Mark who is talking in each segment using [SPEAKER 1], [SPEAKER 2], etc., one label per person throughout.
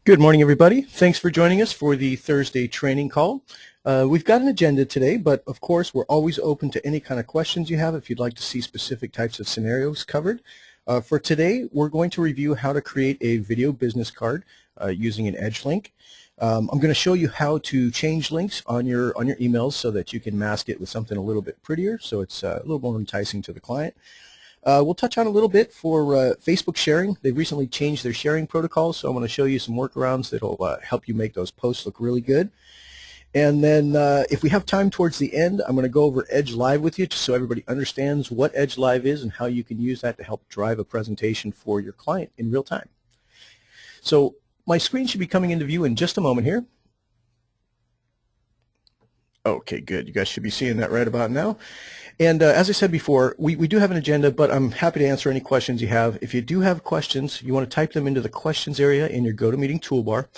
[SPEAKER 1] Good morning, everybody. Thanks for joining us for the Thursday training call. We've got an agenda today, but of course we're always open to any kind of questions you have if you'd like to see specific types of scenarios covered. For today, we're going to review how to create a video business card using an Edge link. I'm going to show you how to change links on your emails so that you can mask it with something a little bit prettier, so it's a little more enticing to the client. We'll touch on a little bit for Facebook sharing. They've recently changed their sharing protocols, so I'm going to show you some workarounds that will help you make those posts look really good. And then if we have time towards the end, I'm going to go over Edge Live with you just so everybody understands what Edge Live is and how you can use that to help drive a presentation for your client in real time. So my screen should be coming into view in just a moment here. Okay, good. You guys should be seeing that right about now. And as I said before, we do have an agenda, but I'm happy to answer any questions you have. If you do have questions, you want to type them into the questions area in your GoToMeeting toolbar.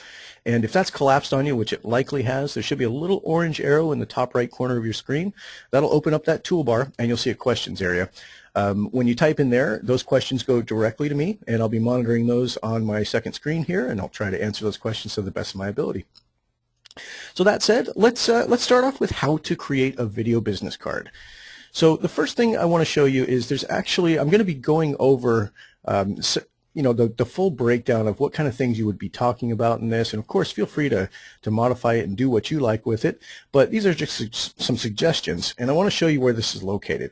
[SPEAKER 1] And if that's collapsed on you, which it likely has, there should be a little orange arrow in the top right corner of your screen. That'll open up that toolbar, and you'll see a questions area. When you type in there, those questions go directly to me, and I'll be monitoring those on my second screen here, and I'll try to answer those questions to the best of my ability. So that said, let's start off with how to create a video business card. So the first thing I want to show you is I'm going to be going over the full breakdown of what kind of things you would be talking about in this, and of course feel free to modify it and do what you like with it, but these are just some suggestions, and I want to show you where this is located.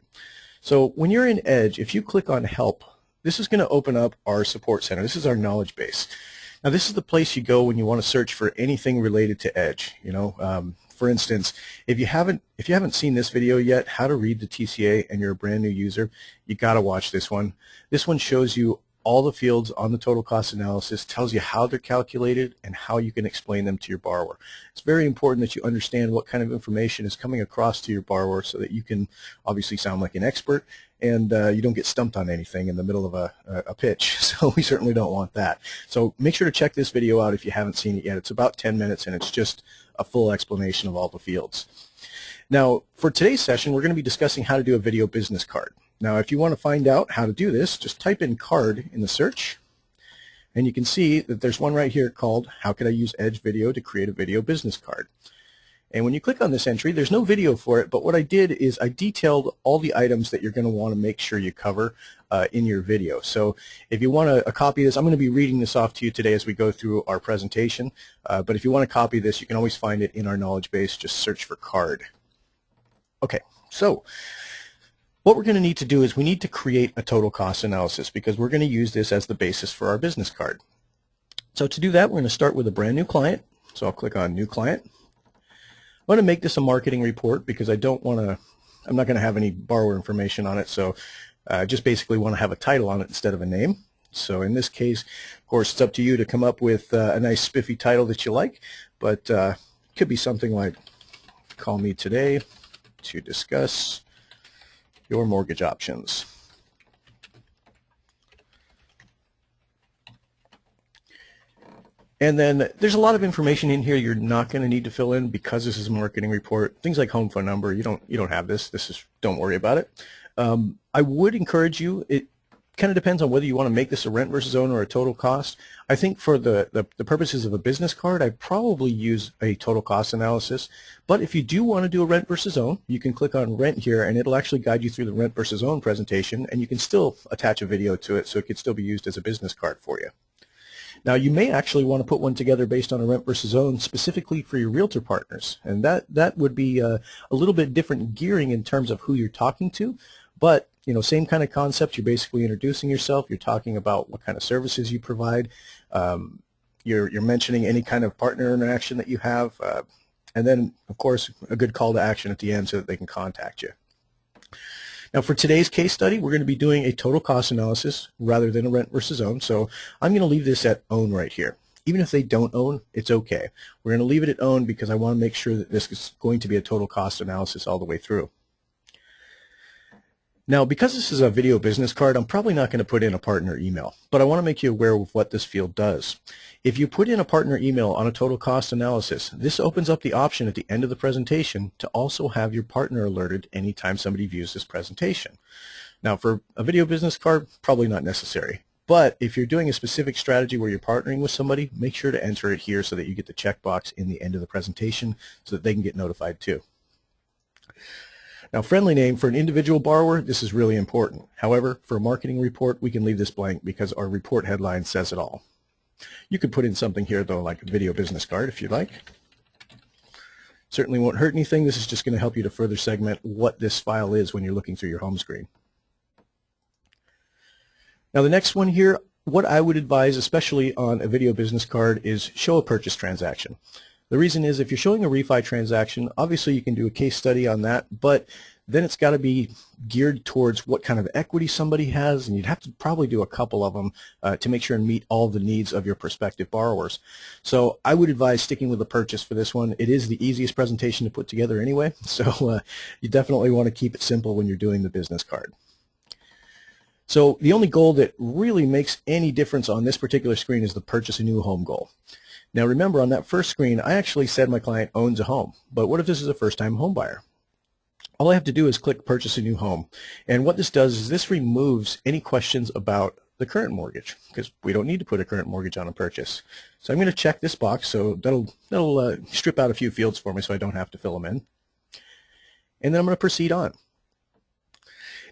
[SPEAKER 1] So when you're in Edge, if you click on Help, this is going to open up our support center. This is our knowledge base. Now this is the place you go when you want to search for anything related to Edge. For instance, if you haven't seen this video yet, how to read the TCA, and you're a brand new user, you got to watch this one. This one shows you all the fields on the total cost analysis, tells you how they're calculated and how you can explain them to your borrower. It's very important that you understand what kind of information is coming across to your borrower so that you can obviously sound like an expert and you don't get stumped on anything in the middle of a pitch. So we certainly don't want that. So make sure to check this video out if you haven't seen it yet. It's about 10 minutes and it's just a full explanation of all the fields. Now for today's session, we're going to be discussing how to do a video business card. Now if you want to find out how to do this, just type in card in the search, and you can see that there's one right here called How Could I Use Edge Video to Create a Video Business Card. And when you click on this entry, there's no video for it, but what I did is I detailed all the items that you're going to want to make sure you cover in your video. So if you want a copy of this, I'm going to be reading this off to you today as we go through our presentation, but if you want to copy this, you can always find it in our knowledge base. Just search for card. Okay, so what we're going to need to do is we need to create a total cost analysis because we're going to use this as the basis for our business card. So to do that, we're going to start with a brand new client. So I'll click on New Client. I want to make this a marketing report because I'm not going to have any borrower information on it, so I just basically want to have a title on it instead of a name. So in this case, of course, it's up to you to come up with a nice spiffy title that you like, but it could be something like, Call Me Today to Discuss Your Mortgage Options. And then there's a lot of information in here you're not going to need to fill in because this is a marketing report. Things like home phone number, you don't have this. Don't worry about it. I would encourage you. It kind of depends on whether you want to make this a rent versus own or a total cost. I think for the purposes of a business card, I'd probably use a total cost analysis. But if you do want to do a rent versus own, you can click on Rent here, and it'll actually guide you through the rent versus own presentation, and you can still attach a video to it, so it could still be used as a business card for you. Now you may actually want to put one together based on a rent versus own specifically for your realtor partners, and that would be a little bit different gearing in terms of who you're talking to, but same kind of concept. You're basically introducing yourself, you're talking about what kind of services you provide, you're mentioning any kind of partner interaction that you have, and then of course a good call to action at the end so that they can contact you. Now for today's case study, we're going to be doing a total cost analysis rather than a rent versus own. So I'm going to leave this at own right here. Even if they don't own, it's okay. We're going to leave it at own because I want to make sure that this is going to be a total cost analysis all the way through. Now because this is a video business card, I'm probably not going to put in a partner email, but I want to make you aware of what this field does. If you put in a partner email on a total cost analysis, this opens up the option at the end of the presentation to also have your partner alerted anytime somebody views this presentation. Now for a video business card, probably not necessary. But if you're doing a specific strategy where you're partnering with somebody, make sure to enter it here so that you get the checkbox in the end of the presentation so that they can get notified too. Now, friendly name for an individual borrower, this is really important. However, for a marketing report, we can leave this blank because our report headline says it all. You could put in something here, though, like a video business card if you'd like. Certainly won't hurt anything. This is just going to help you to further segment what this file is when you're looking through your home screen. Now, the next one here, what I would advise, especially on a video business card, is show a purchase transaction. The reason is if you're showing a refi transaction, obviously you can do a case study on that, but then it's got to be geared towards what kind of equity somebody has, and you'd have to probably do a couple of them to make sure and meet all the needs of your prospective borrowers. So I would advise sticking with the purchase for this one. It is the easiest presentation to put together anyway, so you definitely want to keep it simple when you're doing the business card. So the only goal that really makes any difference on this particular screen is the purchase a new home goal. Now remember, on that first screen, I actually said my client owns a home, but what if this is a first-time home buyer? All I have to do is click purchase a new home, and what this does is this removes any questions about the current mortgage, because we don't need to put a current mortgage on a purchase. So I'm going to check this box, so that'll strip out a few fields for me so I don't have to fill them in. And then I'm going to proceed on.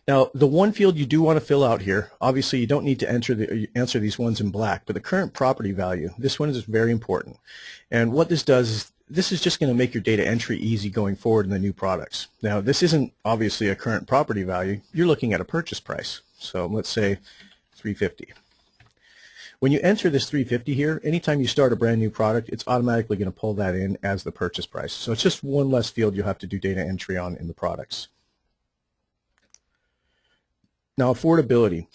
[SPEAKER 1] Now, the one field you do want to fill out here, obviously you don't need to answer these ones in black, but the current property value, this one is very important. And what this does is this is just going to make your data entry easy going forward in the new products. Now, this isn't obviously a current property value. You're looking at a purchase price. So let's say $350. When you enter this $350 here, anytime you start a brand new product, it's automatically going to pull that in as the purchase price. So it's just one less field you'll have to do data entry on in the products. Now, affordability.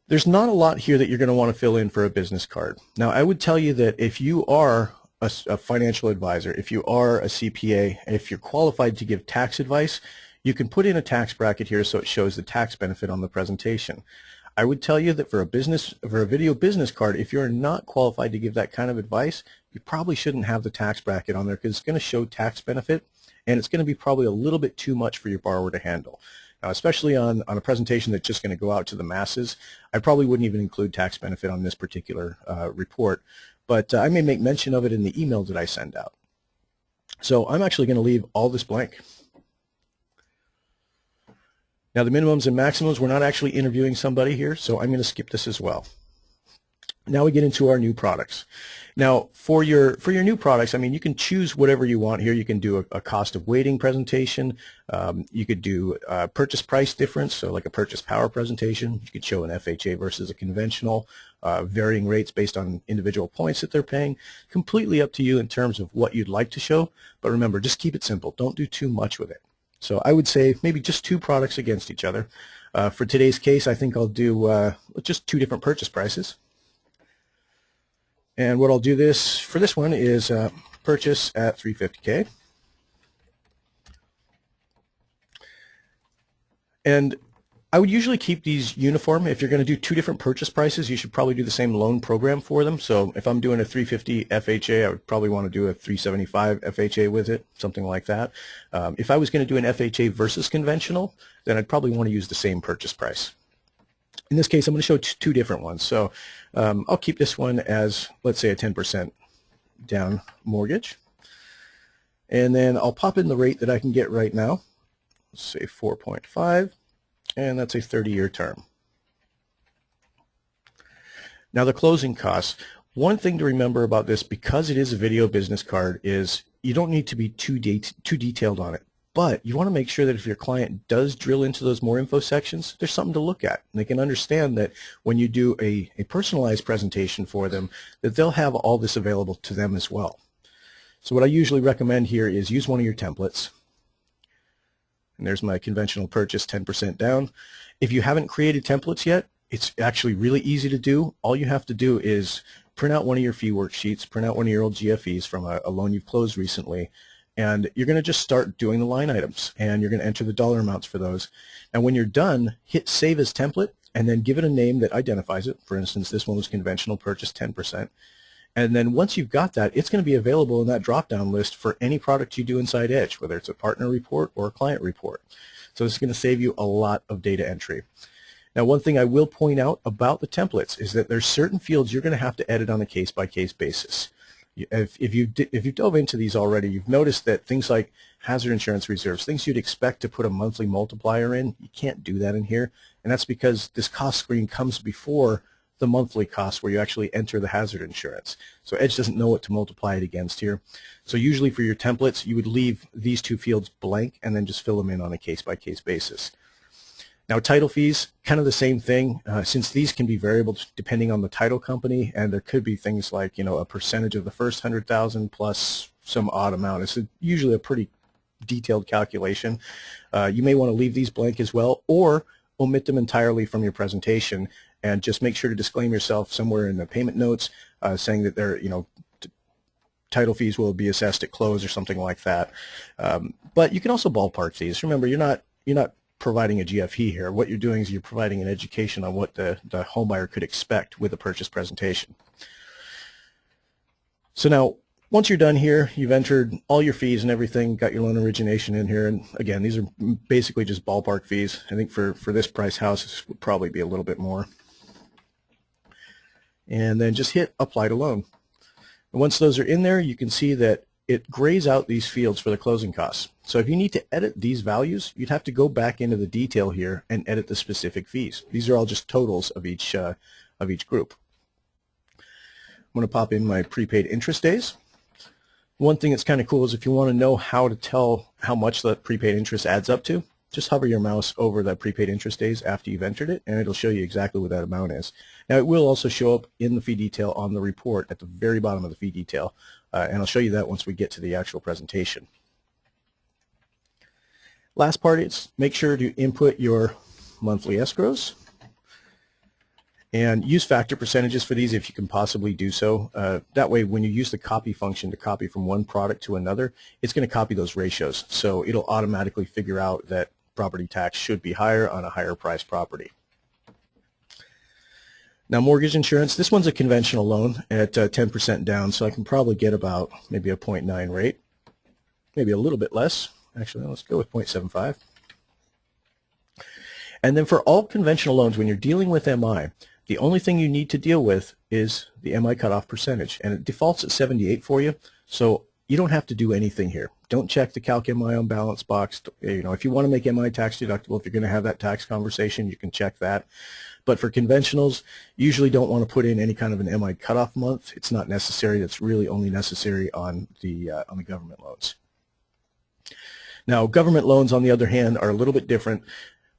[SPEAKER 1] There's not a lot here that you're going to want to fill in for a business card. Now, I would tell you that if you are a financial advisor, if you are a CPA, if you're qualified to give tax advice, you can put in a tax bracket here so it shows the tax benefit on the presentation. I would tell you that for a video business card, if you're not qualified to give that kind of advice, you probably shouldn't have the tax bracket on there because it's going to show tax benefit, and it's going to be probably a little bit too much for your borrower to handle. Now, especially on a presentation that's just going to go out to the masses, I probably wouldn't even include tax benefit on this particular report, but I may make mention of it in the email that I send out. So I'm actually going to leave all this blank. Now, the minimums and maximums, we're not actually interviewing somebody here, so I'm going to skip this as well. Now we get into our new products. Now, for your new products, I mean, you can choose whatever you want here. You can do a cost of waiting presentation. You could do a purchase price difference, so like a purchase power presentation. You could show an FHA versus a conventional, varying rates based on individual points that they're paying. Completely up to you in terms of what you'd like to show, but remember, just keep it simple. Don't do too much with it. So I would say maybe just two products against each other. For today's case, I think I'll do just two different purchase prices. And what I'll do for this one is purchase at $350K. And I would usually keep these uniform. If you're going to do two different purchase prices, you should probably do the same loan program for them. So if I'm doing a $350 FHA, I would probably want to do a $375 FHA with it, something like that. If I was going to do an FHA versus conventional, then I'd probably want to use the same purchase price. In this case, I'm going to show two different ones. So I'll keep this one as, let's say, a 10% down mortgage. And then I'll pop in the rate that I can get right now. Let's say 4.5, and that's a 30-year term. Now the closing costs. One thing to remember about this, because it is a video business card, is you don't need to be too detailed on it. But you want to make sure that if your client does drill into those more info sections, there's something to look at. And they can understand that when you do a personalized presentation for them, that they'll have all this available to them as well. So what I usually recommend here is use one of your templates. And there's my conventional purchase, 10% down. If you haven't created templates yet, it's actually really easy to do. All you have to do is print out one of your fee worksheets, print out one of your old GFEs from a loan you've closed recently, and you're going to just start doing the line items, and you're going to enter the dollar amounts for those. And when you're done, hit Save as Template, and then give it a name that identifies it. For instance, this one was conventional purchase 10%. And then once you've got that, it's going to be available in that drop-down list for any product you do inside Edge, whether it's a partner report or a client report. So it's going to save you a lot of data entry. Now, one thing I will point out about the templates is that there's certain fields you're going to have to edit on a case-by-case basis. If you dove into these already, you've noticed that things like hazard insurance reserves, things you'd expect to put a monthly multiplier in, you can't do that in here, and that's because this cost screen comes before the monthly cost where you actually enter the hazard insurance. So Edge doesn't know what to multiply it against here. So usually for your templates, you would leave these two fields blank and then just fill them in on a case-by-case basis. Now, title fees, kind of the same thing, since these can be variable depending on the title company, and there could be things like, a percentage of the first 100,000 plus some odd amount. It's usually a pretty detailed calculation. You may want to leave these blank as well, or omit them entirely from your presentation, and just make sure to disclaim yourself somewhere in the payment notes, saying that they're, title fees will be assessed at close or something like that. But you can also ballpark these. Remember, you're not providing a GFE here. What you're doing is you're providing an education on what the home buyer could expect with a purchase presentation. So now, once you're done here, you've entered all your fees and everything, got your loan origination in here, and again, these are basically just ballpark fees. I think for this price house, this would probably be a little bit more. And then just hit Apply to Loan. And once those are in there, you can see that it grays out these fields for the closing costs. So if you need to edit these values, you'd have to go back into the detail here and edit the specific fees. These are all just totals of each group. I'm going to pop in my prepaid interest days. One thing that's kind of cool is if you want to know how to tell how much the prepaid interest adds up to, just hover your mouse over that prepaid interest days after you've entered it, and it'll show you exactly what that amount is. Now, it will also show up in the fee detail on the report at the very bottom of the fee detail, and I'll show you that once we get to the actual presentation. Last part is make sure to input your monthly escrows and use factor percentages for these if you can possibly do so. That way, when you use the copy function to copy from one product to another, it's going to copy those ratios. So it'll automatically figure out that property tax should be higher on a higher price property. Now, mortgage insurance, this one's a conventional loan at 10% down, so I can probably get about maybe a 0.9 rate, maybe a little bit less. Actually, let's go with 0.75. And then for all conventional loans, when you're dealing with MI, the only thing you need to deal with is the MI cutoff percentage, and it defaults at 78 for you, so you don't have to do anything here. Don't check the Calc MI on balance box. If you want to make MI tax deductible, if you're going to have that tax conversation, you can check that. But for conventionals, you usually don't want to put in any kind of an MI cutoff month. It's not necessary. That's really only necessary on the government loans. Now, government loans, on the other hand, are a little bit different.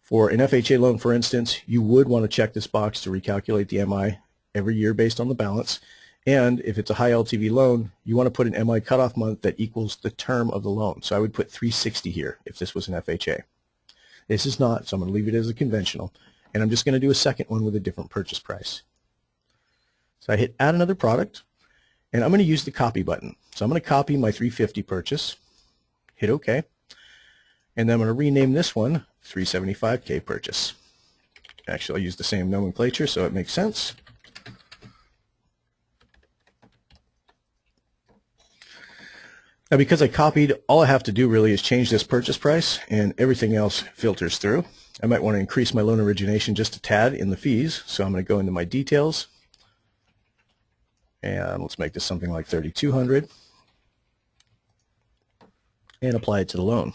[SPEAKER 1] For an FHA loan, for instance, you would want to check this box to recalculate the MI every year based on the balance. And if it's a high LTV loan, you want to put an MI cutoff month that equals the term of the loan. So I would put 360 here if this was an FHA. This is not, so I'm going to leave it as a conventional. And I'm just going to do a second one with a different purchase price. So I hit Add Another Product, and I'm going to use the Copy button. So I'm going to copy my 350 purchase, hit OK, and then I'm going to rename this one 375K purchase. Actually, I'll use the same nomenclature so it makes sense. Now, because I copied, all I have to do really is change this purchase price, and everything else filters through. I might want to increase my loan origination just a tad in the fees, so I'm going to go into my details, and let's make this something like $3,200, and apply it to the loan.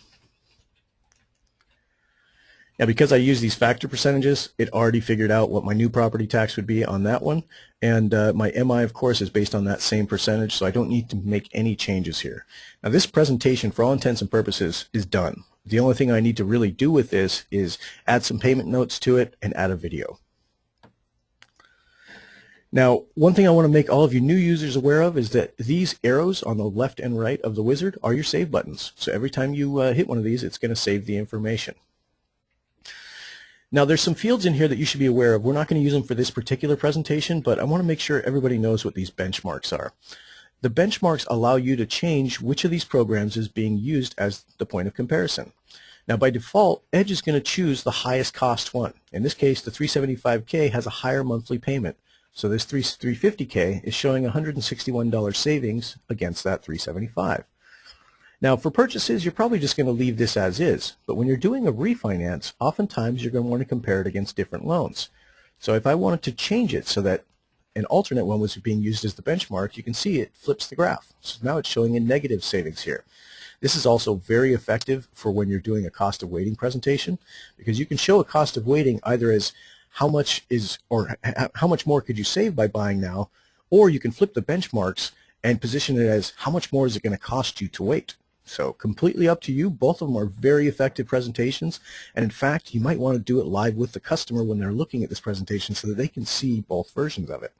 [SPEAKER 1] Now, because I use these factor percentages, it already figured out what my new property tax would be on that one, and my MI, of course, is based on that same percentage, so I don't need to make any changes here. Now, this presentation, for all intents and purposes, is done. The only thing I need to really do with this is add some payment notes to it and add a video. Now, one thing I want to make all of you new users aware of is that these arrows on the left and right of the wizard are your save buttons. So every time you hit one of these, it's going to save the information. Now, there's some fields in here that you should be aware of. We're not going to use them for this particular presentation, but I want to make sure everybody knows what these benchmarks are. The benchmarks allow you to change which of these programs is being used as the point of comparison. Now, by default, Edge is going to choose the highest cost one. In this case, the 375K has a higher monthly payment. So this 350K is showing $161 savings against that 375. Now for purchases, you're probably just going to leave this as is, but when you're doing a refinance, oftentimes you're going to want to compare it against different loans. So if I wanted to change it so that an alternate one was being used as the benchmark, you can see it flips the graph. So now it's showing a negative savings here. This is also very effective for when you're doing a cost of waiting presentation, because you can show a cost of waiting either as how much more could you save by buying now, or you can flip the benchmarks and position it as how much more is it going to cost you to wait. So completely up to you. Both of them are very effective presentations, and in fact you might want to do it live with the customer when they're looking at this presentation so that they can see both versions of it.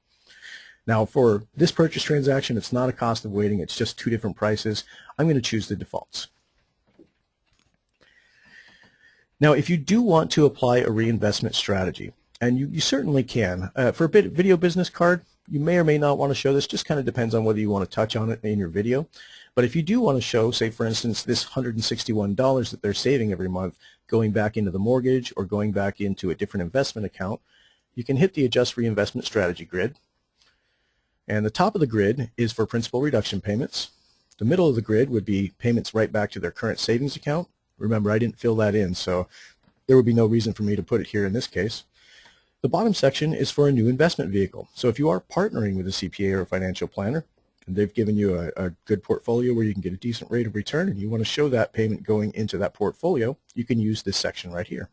[SPEAKER 1] Now for this purchase transaction, it's not a cost of waiting, it's just two different prices. I'm going to choose the defaults. Now if you do want to apply a reinvestment strategy, and you certainly can, for a video business card, you may or may not want to show this, just kind of depends on whether you want to touch on it in your video. But if you do want to show, say for instance, this $161 that they're saving every month going back into the mortgage or going back into a different investment account, you can hit the Adjust Reinvestment Strategy grid. And the top of the grid is for principal reduction payments. The middle of the grid would be payments right back to their current savings account. Remember, I didn't fill that in, so there would be no reason for me to put it here in this case. The bottom section is for a new investment vehicle. So if you are partnering with a CPA or a financial planner, and they've given you a good portfolio where you can get a decent rate of return, and you want to show that payment going into that portfolio, you can use this section right here.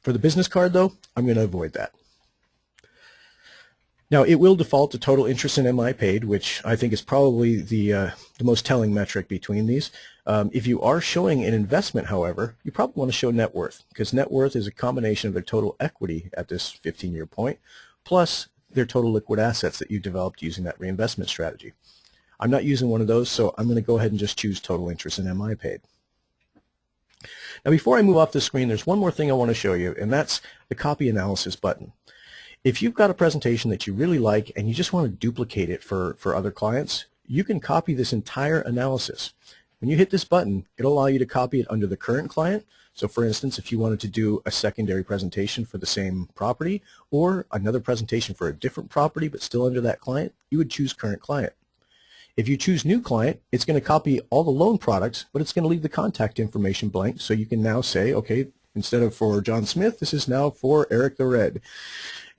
[SPEAKER 1] For the business card, though, I'm going to avoid that. Now, it will default to total interest in MI paid, which I think is probably the most telling metric between these. If you are showing an investment, however, you probably want to show net worth, because net worth is a combination of their total equity at this 15-year point, plus their total liquid assets that you developed using that reinvestment strategy. I'm not using one of those, so I'm going to go ahead and just choose total interest in MI paid. Now, before I move off the screen, there's one more thing I want to show you, and that's the copy analysis button. If you've got a presentation that you really like and you just want to duplicate it for other clients, you can copy this entire analysis. When you hit this button, it'll allow you to copy it under the current client. So for instance, if you wanted to do a secondary presentation for the same property or another presentation for a different property but still under that client, you would choose current client. If you choose new client, it's going to copy all the loan products, but it's going to leave the contact information blank, so you can now say, okay, instead of for John Smith, this is now for Eric the Red.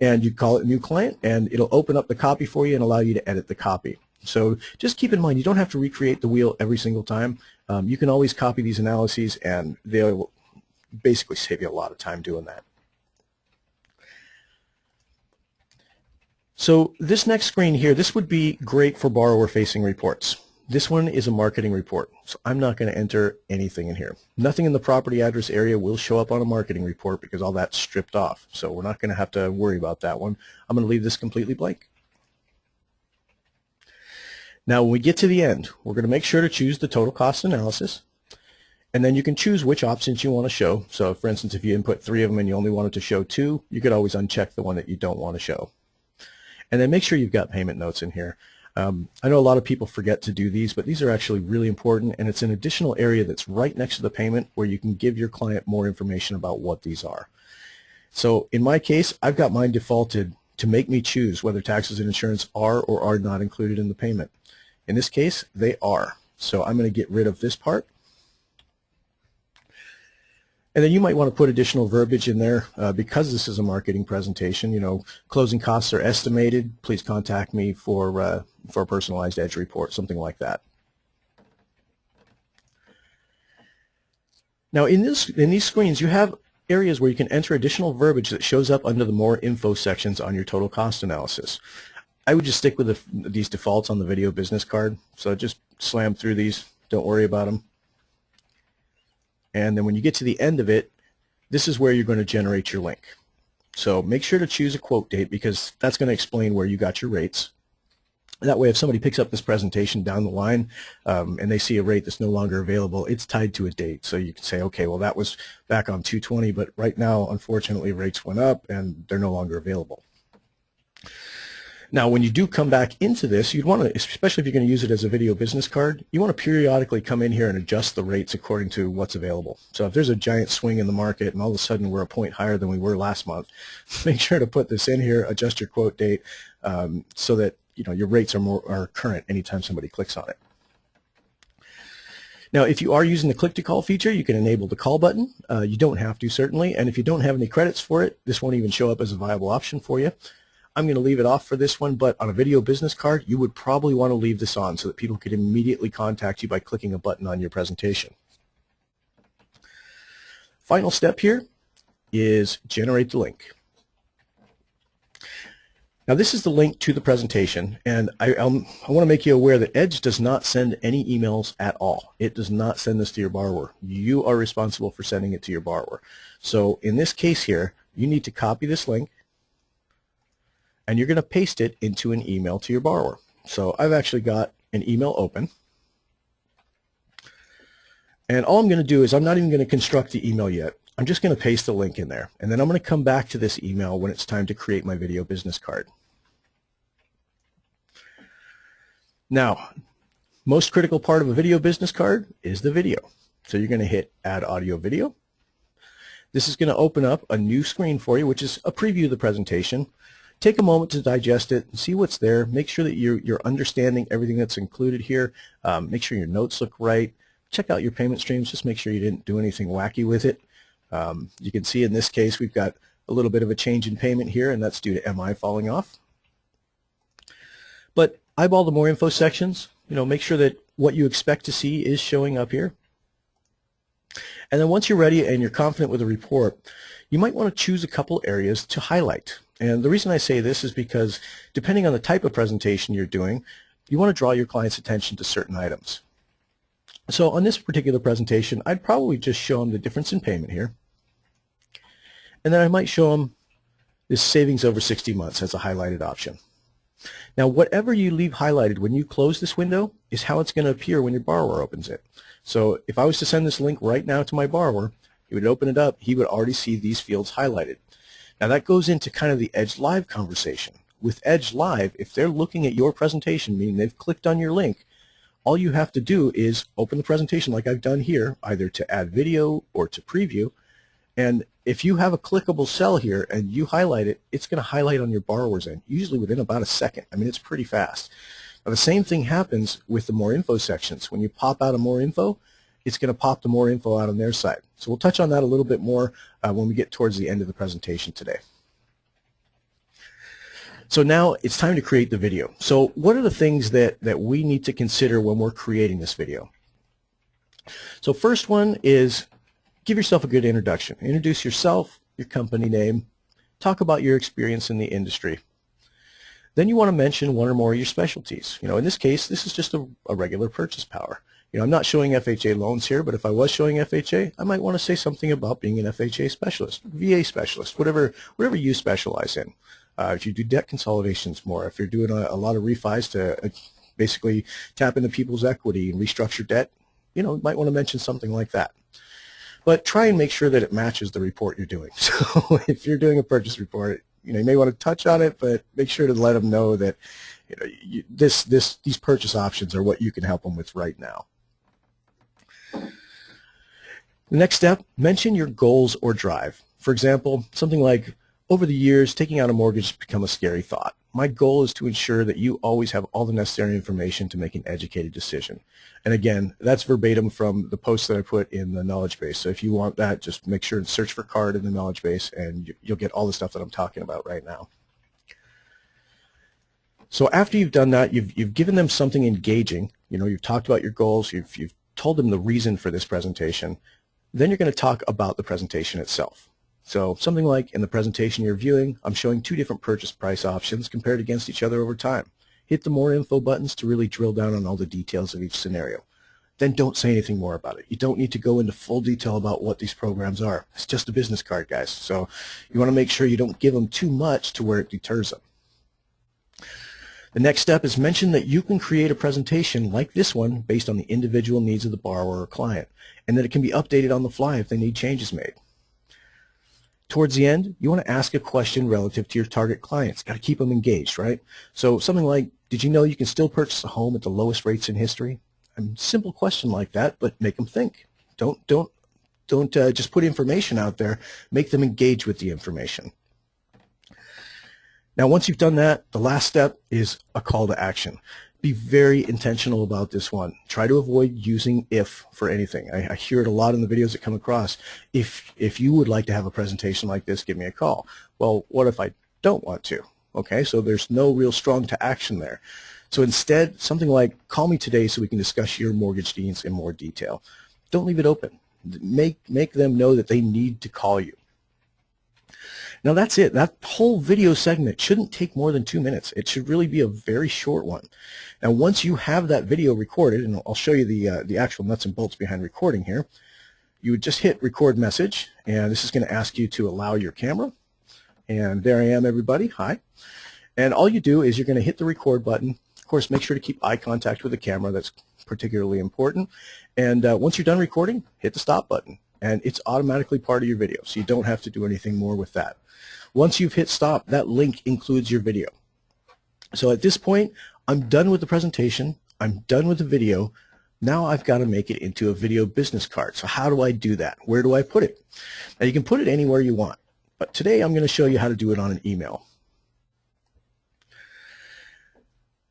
[SPEAKER 1] And you call it new client, and it'll open up the copy for you and allow you to edit the copy. So just keep in mind, you don't have to recreate the wheel every single time. You can always copy these analyses, and they'll basically save you a lot of time doing that. So this next screen here, this would be great for borrower-facing reports. This one is a marketing report, so I'm not going to enter anything in here. Nothing in the property address area will show up on a marketing report because all that's stripped off, so we're not going to have to worry about that one. I'm going to leave this completely blank. Now when we get to the end, we're going to make sure to choose the total cost analysis, and then you can choose which options you want to show. So for instance, if you input 3 of them and you only wanted to show 2, you could always uncheck the one that you don't want to show. And then make sure you've got payment notes in here. I know a lot of people forget to do these, but these are actually really important, and it's an additional area that's right next to the payment where you can give your client more information about what these are. So in my case, I've got mine defaulted to make me choose whether taxes and insurance are or are not included in the payment. In this case, they are. So I'm going to get rid of this part. And then you might want to put additional verbiage in there because this is a marketing presentation. You know, closing costs are estimated. Please contact me for a personalized edge report, something like that. Now, in these screens, you have areas where you can enter additional verbiage that shows up under the more info sections on your total cost analysis. I would just stick with these defaults on the video business card. So just slam through these. Don't worry about them. And then when you get to the end of it, this is where you're going to generate your link. So make sure to choose a quote date because that's going to explain where you got your rates. That way if somebody picks up this presentation down the line and they see a rate that's no longer available, it's tied to a date. So you can say, okay, well that was back on 2/20, but right now unfortunately rates went up and they're no longer available. Now when you do come back into this, you'd want to, especially if you're going to use it as a video business card, you want to periodically come in here and adjust the rates according to what's available. So if there's a giant swing in the market and all of a sudden we're a point higher than we were last month, make sure to put this in here, adjust your quote date so that your rates are current anytime somebody clicks on it. Now, if you are using the click-to-call feature, you can enable the call button. You don't have to, certainly, and if you don't have any credits for it, this won't even show up as a viable option for you. I'm going to leave it off for this one, but on a video business card, you would probably want to leave this on so that people could immediately contact you by clicking a button on your presentation. Final step here is generate the link. Now this is the link to the presentation, and I want to make you aware that Edge does not send any emails at all. It does not send this to your borrower. You are responsible for sending it to your borrower. So in this case here, you need to copy this link, and you're going to paste it into an email to your borrower. So I've actually got an email open, and all I'm going to do is I'm not even going to construct the email yet. I'm just going to paste the link in there, and then I'm going to come back to this email when it's time to create my video business card. Now, most critical part of a video business card is the video. So you're going to hit Add Audio Video. This is going to open up a new screen for you, which is a preview of the presentation. Take a moment to digest it and see what's there. Make sure that you're understanding everything that's included here. Make sure your notes look right. Check out your payment streams. Just make sure you didn't do anything wacky with it. You can see in this case we've got a little bit of a change in payment here, and that's due to MI falling off. But eyeball the more info sections. Make sure that what you expect to see is showing up here. And then once you're ready and you're confident with the report, you might want to choose a couple areas to highlight. And the reason I say this is because depending on the type of presentation you're doing, you want to draw your client's attention to certain items. So on this particular presentation, I'd probably just show them the difference in payment here. And then I might show them this savings over 60 months as a highlighted option. Now, whatever you leave highlighted when you close this window is how it's going to appear when your borrower opens it. So if I was to send this link right now to my borrower, he would open it up, he would already see these fields highlighted. Now that goes into kind of the Edge Live conversation. With Edge Live, if they're looking at your presentation, meaning they've clicked on your link, all you have to do is open the presentation like I've done here, either to add video or to preview. And if you have a clickable cell here and you highlight it, it's going to highlight on your borrower's end, usually within about a second. I mean, it's pretty fast. Now, the same thing happens with the more info sections. When you pop out a more info, it's going to pop the more info out on their side. So we'll touch on that a little bit more when we get towards the end of the presentation today. So now it's time to create the video. So what are the things that we need to consider when we're creating this video? So first one is give yourself a good introduction. Introduce yourself, your company name, talk about your experience in the industry. Then you want to mention one or more of your specialties. In this case, this is just a regular purchase power. I'm not showing FHA loans here, but if I was showing FHA, I might want to say something about being an FHA specialist, VA specialist, whatever you specialize in. If you do debt consolidations more, if you're doing a lot of refis to basically tap into people's equity and restructure debt, you might want to mention something like that. But try and make sure that it matches the report you're doing. So if you're doing a purchase report, you may want to touch on it, but make sure to let them know that these purchase options are what you can help them with right now. The next step, mention your goals or drive. For example, something like, over the years, taking out a mortgage has become a scary thought. My goal is to ensure that you always have all the necessary information to make an educated decision. And again, that's verbatim from the post that I put in the knowledge base. So if you want that, just make sure and search for CARD in the knowledge base, and you'll get all the stuff that I'm talking about right now. So after you've done that, you've given them something engaging. You've talked about your goals. You've told them the reason for this presentation. Then you're going to talk about the presentation itself. So something like, in the presentation you're viewing, I'm showing two different purchase price options compared against each other over time. Hit the more info buttons to really drill down on all the details of each scenario. Then don't say anything more about it. You don't need to go into full detail about what these programs are. It's just a business card, guys. So you want to make sure you don't give them too much to where it deters them. The next step is mention that you can create a presentation like this one based on the individual needs of the borrower or client, and that it can be updated on the fly if they need changes made. Towards the end, you want to ask a question relative to your target clients. Got to keep them engaged, right? So something like, did you know you can still purchase a home at the lowest rates in history? A simple question like that, but make them think. Don't just put information out there. Make them engage with the information. Now, once you've done that, the last step is a call to action. Be very intentional about this one. Try to avoid using if for anything. I hear it a lot in the videos that come across. If you would like to have a presentation like this, give me a call. Well, what if I don't want to? Okay, so there's no real strong to action there. So instead, something like, call me today so we can discuss your mortgage needs in more detail. Don't leave it open. Make them know that they need to call you. Now that's it. That whole video segment shouldn't take more than 2 minutes. It should really be a very short one. Now once you have that video recorded, and I'll show you the actual nuts and bolts behind recording here, you would just hit record message, and this is going to ask you to allow your camera. And there I am, everybody. Hi. And all you do is you're going to hit the record button. Of course, make sure to keep eye contact with the camera. That's particularly important. And once you're done recording, hit the stop button. And it's automatically part of your video, so you don't have to do anything more with that. Once you've hit stop, that link includes your video. So at this point, I'm done with the presentation. I'm done with the video. Now I've got to make it into a video business card. So how do I do that? Where do I put it? Now you can put it anywhere you want, but today I'm going to show you how to do it on an email.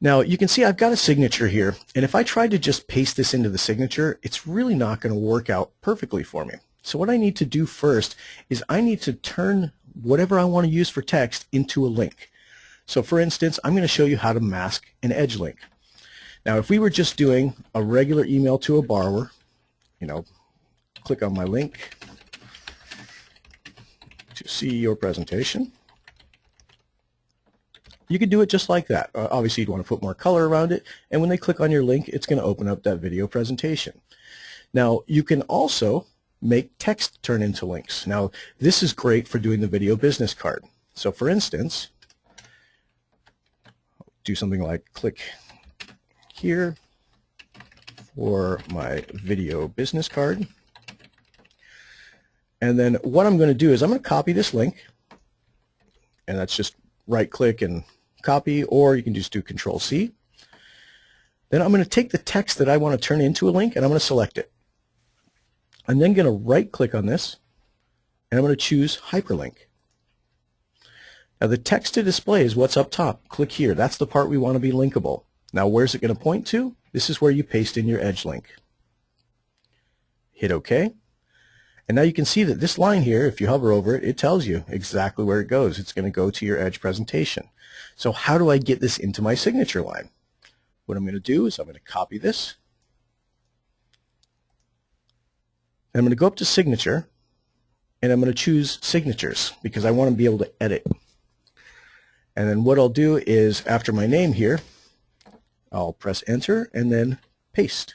[SPEAKER 1] Now you can see I've got a signature here, and if I tried to just paste this into the signature, it's really not going to work out perfectly for me. So what I need to do first is I need to turn whatever I want to use for text into a link. So for instance, I'm going to show you how to mask an edge link. Now if we were just doing a regular email to a borrower, click on my link to see your presentation. You could do it just like that. Obviously you'd want to put more color around it, and when they click on your link, it's going to open up that video presentation. Now you can also make text turn into links. Now this is great for doing the video business card. So for instance, do something like click here for my video business card. And then what I'm going to do is I'm going to copy this link, and that's just right click and copy, or you can just do Control C. Then I'm going to take the text that I want to turn into a link, and I'm going to select it. I'm then going to right click on this, and I'm going to choose hyperlink. Now the text to display is what's up top. Click here. That's the part we want to be linkable. Now where's it going to point to? This is where you paste in your edge link. Hit OK. And now you can see that this line here, if you hover over it, it tells you exactly where it goes. It's going to go to your edge presentation. So how do I get this into my signature line? What I'm going to do is I'm going to copy this. And I'm going to go up to signature, and I'm going to choose signatures because I want to be able to edit. And then what I'll do is after my name here, I'll press enter and then paste.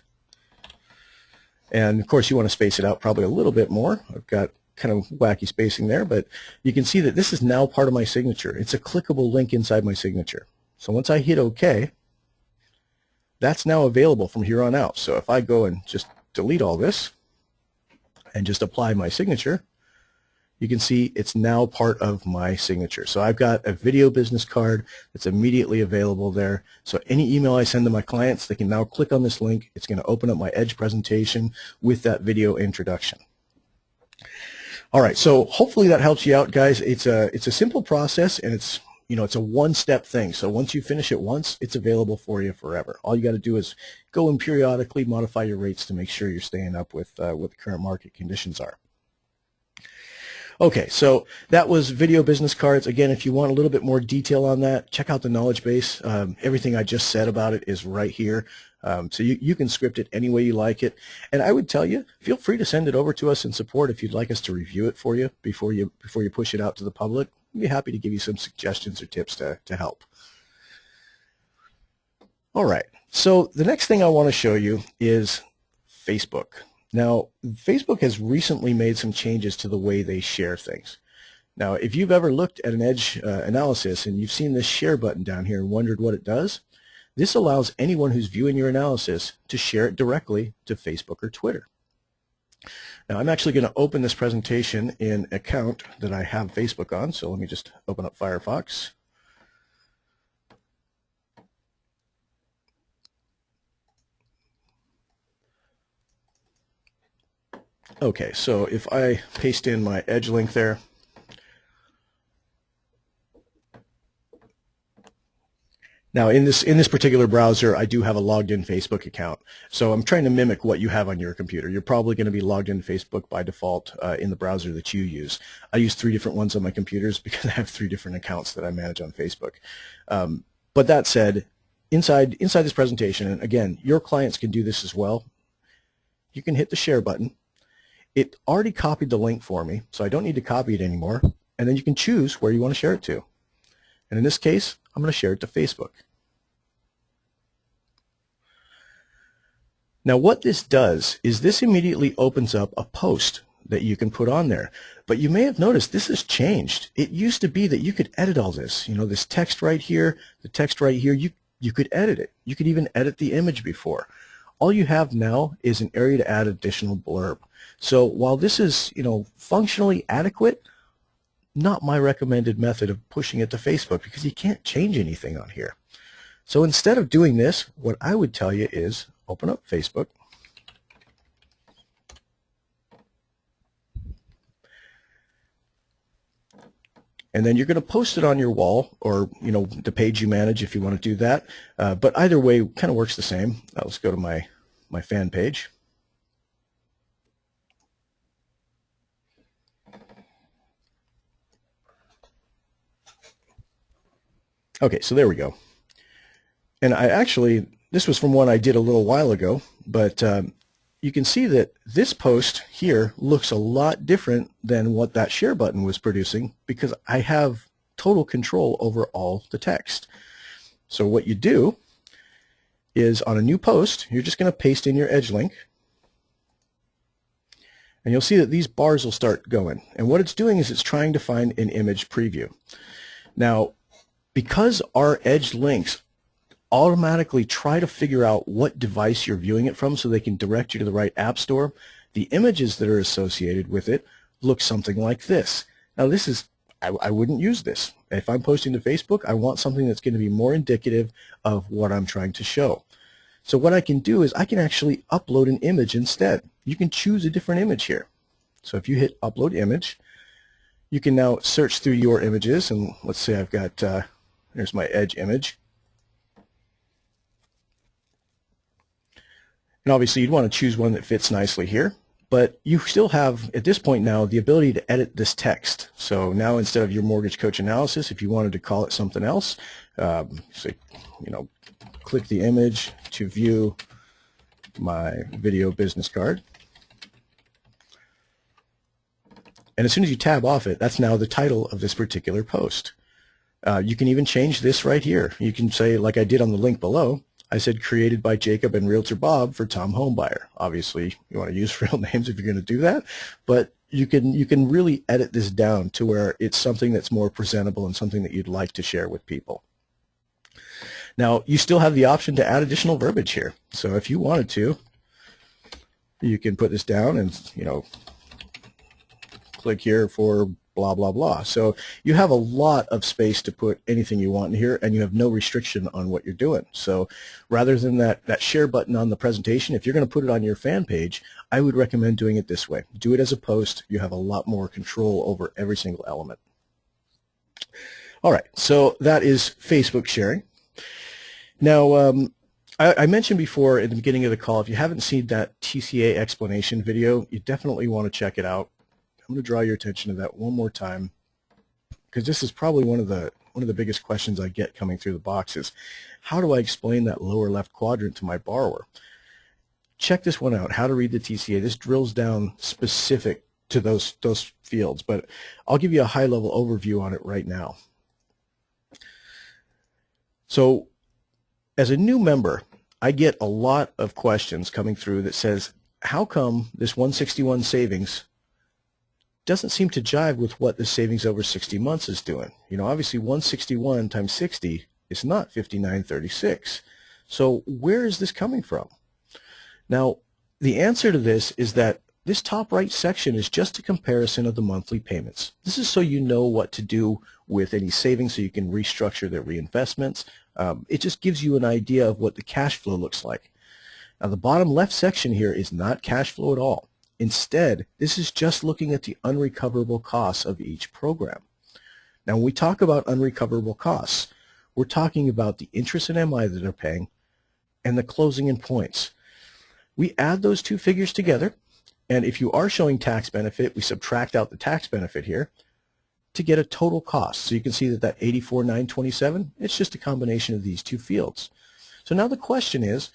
[SPEAKER 1] And of course you want to space it out probably a little bit more. I've got kind of wacky spacing there, but you can see that this is now part of my signature. It's a clickable link inside my signature. So once I hit OK, that's now available from here on out. So if I go and just delete all this and just apply my signature, you can see it's now part of my signature. So I've got a video business card that's immediately available there. So any email I send to my clients, they can now click on this link. It's going to open up my Edge presentation with that video introduction. All right, so hopefully that helps you out, guys. It's a simple process, and it's a one-step thing. So once you finish it once, it's available for you forever. All you got to do is go and periodically modify your rates to make sure you're staying up with what the current market conditions are. Okay, so that was video business cards. Again, if you want a little bit more detail on that, check out the knowledge base. Everything I just said about it is right here. So you can script it any way you like it. And I would tell you, feel free to send it over to us in support if you'd like us to review it for you before you push it out to the public. We'd be happy to give you some suggestions or tips to help. All right, so the next thing I want to show you is Facebook. Now, Facebook has recently made some changes to the way they share things. Now, if you've ever looked at an Edge analysis and you've seen this share button down here and wondered what it does, this allows anyone who's viewing your analysis to share it directly to Facebook or Twitter. Now, I'm actually going to open this presentation in an account that I have Facebook on, so let me just open up Firefox. Okay, so if I paste in my Edge link there, Now, in this particular browser, I do have a logged in Facebook account. So I'm trying to mimic what you have on your computer. You're probably going to be logged in Facebook by default in the browser that you use. I use 3 different ones on my computers because I have 3 different accounts that I manage on Facebook. But that said, inside this presentation, and again, your clients can do this as well, you can hit the share button. It already copied the link for me, so I don't need to copy it anymore. And then you can choose where you want to share it to. And in this case, I'm going to share it to Facebook. Now what this does is this immediately opens up a post that you can put on there. But you may have noticed this has changed. It used to be that you could edit all this. You know, this text right here, the text right here, you could edit it. You could even edit the image before. All you have now is an area to add additional blurb. So while this is, you know, functionally adequate, not my recommended method of pushing it to Facebook because you can't change anything on here. So instead of doing this, what I would tell you is open up Facebook. And then you're going to post it on your wall or, you know, the page you manage if you want to do that. But either way kind of works the same. Let's go to my fan page. Okay, so there we go. And this was from one I did a little while ago, but you can see that this post here looks a lot different than what that share button was producing because I have total control over all the text. So what you do is on a new post, you're just going to paste in your edge link. And you'll see that these bars will start going. And what it's doing is it's trying to find an image preview. Now, because our edge links automatically try to figure out what device you're viewing it from so they can direct you to the right app store, the images that are associated with it look something like this. Now this is, I wouldn't use this. If I'm posting to Facebook, I want something that's going to be more indicative of what I'm trying to show. So what I can do is I can actually upload an image instead. You can choose a different image here. So if you hit upload image, you can now search through your images, and let's say I've got, here's my edge image. And obviously you'd want to choose one that fits nicely here, but you still have, at this point now, the ability to edit this text. So now instead of your mortgage coach analysis, if you wanted to call it something else, say, you know, click the image to view my video business card. And as soon as you tab off it, that's now the title of this particular post. You can even change this right here. You can say, like I did on the link below, I said created by Jacob and Realtor Bob for Tom Homebuyer. Obviously, you want to use real names if you're going to do that, but you can really edit this down to where it's something that's more presentable and something that you'd like to share with people. Now, you still have the option to add additional verbiage here. So if you wanted to, you can put this down and, you know, click here for blah, blah, blah. So you have a lot of space to put anything you want in here, and you have no restriction on what you're doing. So rather than that share button on the presentation, if you're going to put it on your fan page, I would recommend doing it this way. Do it as a post. You have a lot more control over every single element. All right, so that is Facebook sharing. Now, I mentioned before at the beginning of the call, if you haven't seen that TCA explanation video, you definitely want to check it out. I'm going to draw your attention to that one more time because this is probably one of the biggest questions I get coming through the box is, how do I explain that lower left quadrant to my borrower? Check this one out, how to read the TCA. This drills down specific to those fields, but I'll give you a high-level overview on it right now. So as a new member, I get a lot of questions coming through that says, how come this 161 savings doesn't seem to jive with what the savings over 60 months is doing? You know, obviously 161 times 60 is not 5936. So where is this coming from? Now, the answer to this is that this top right section is just a comparison of the monthly payments. This is so you know what to do with any savings so you can restructure their reinvestments. It just gives you an idea of what the cash flow looks like. Now, the bottom left section here is not cash flow at all. Instead, this is just looking at the unrecoverable costs of each program. Now, when we talk about unrecoverable costs, we're talking about the interest and MI that they're paying and the closing in points. We add those two figures together, and if you are showing tax benefit, we subtract out the tax benefit here to get a total cost. So you can see that that $84,927, it's just a combination of these two fields. So now the question is,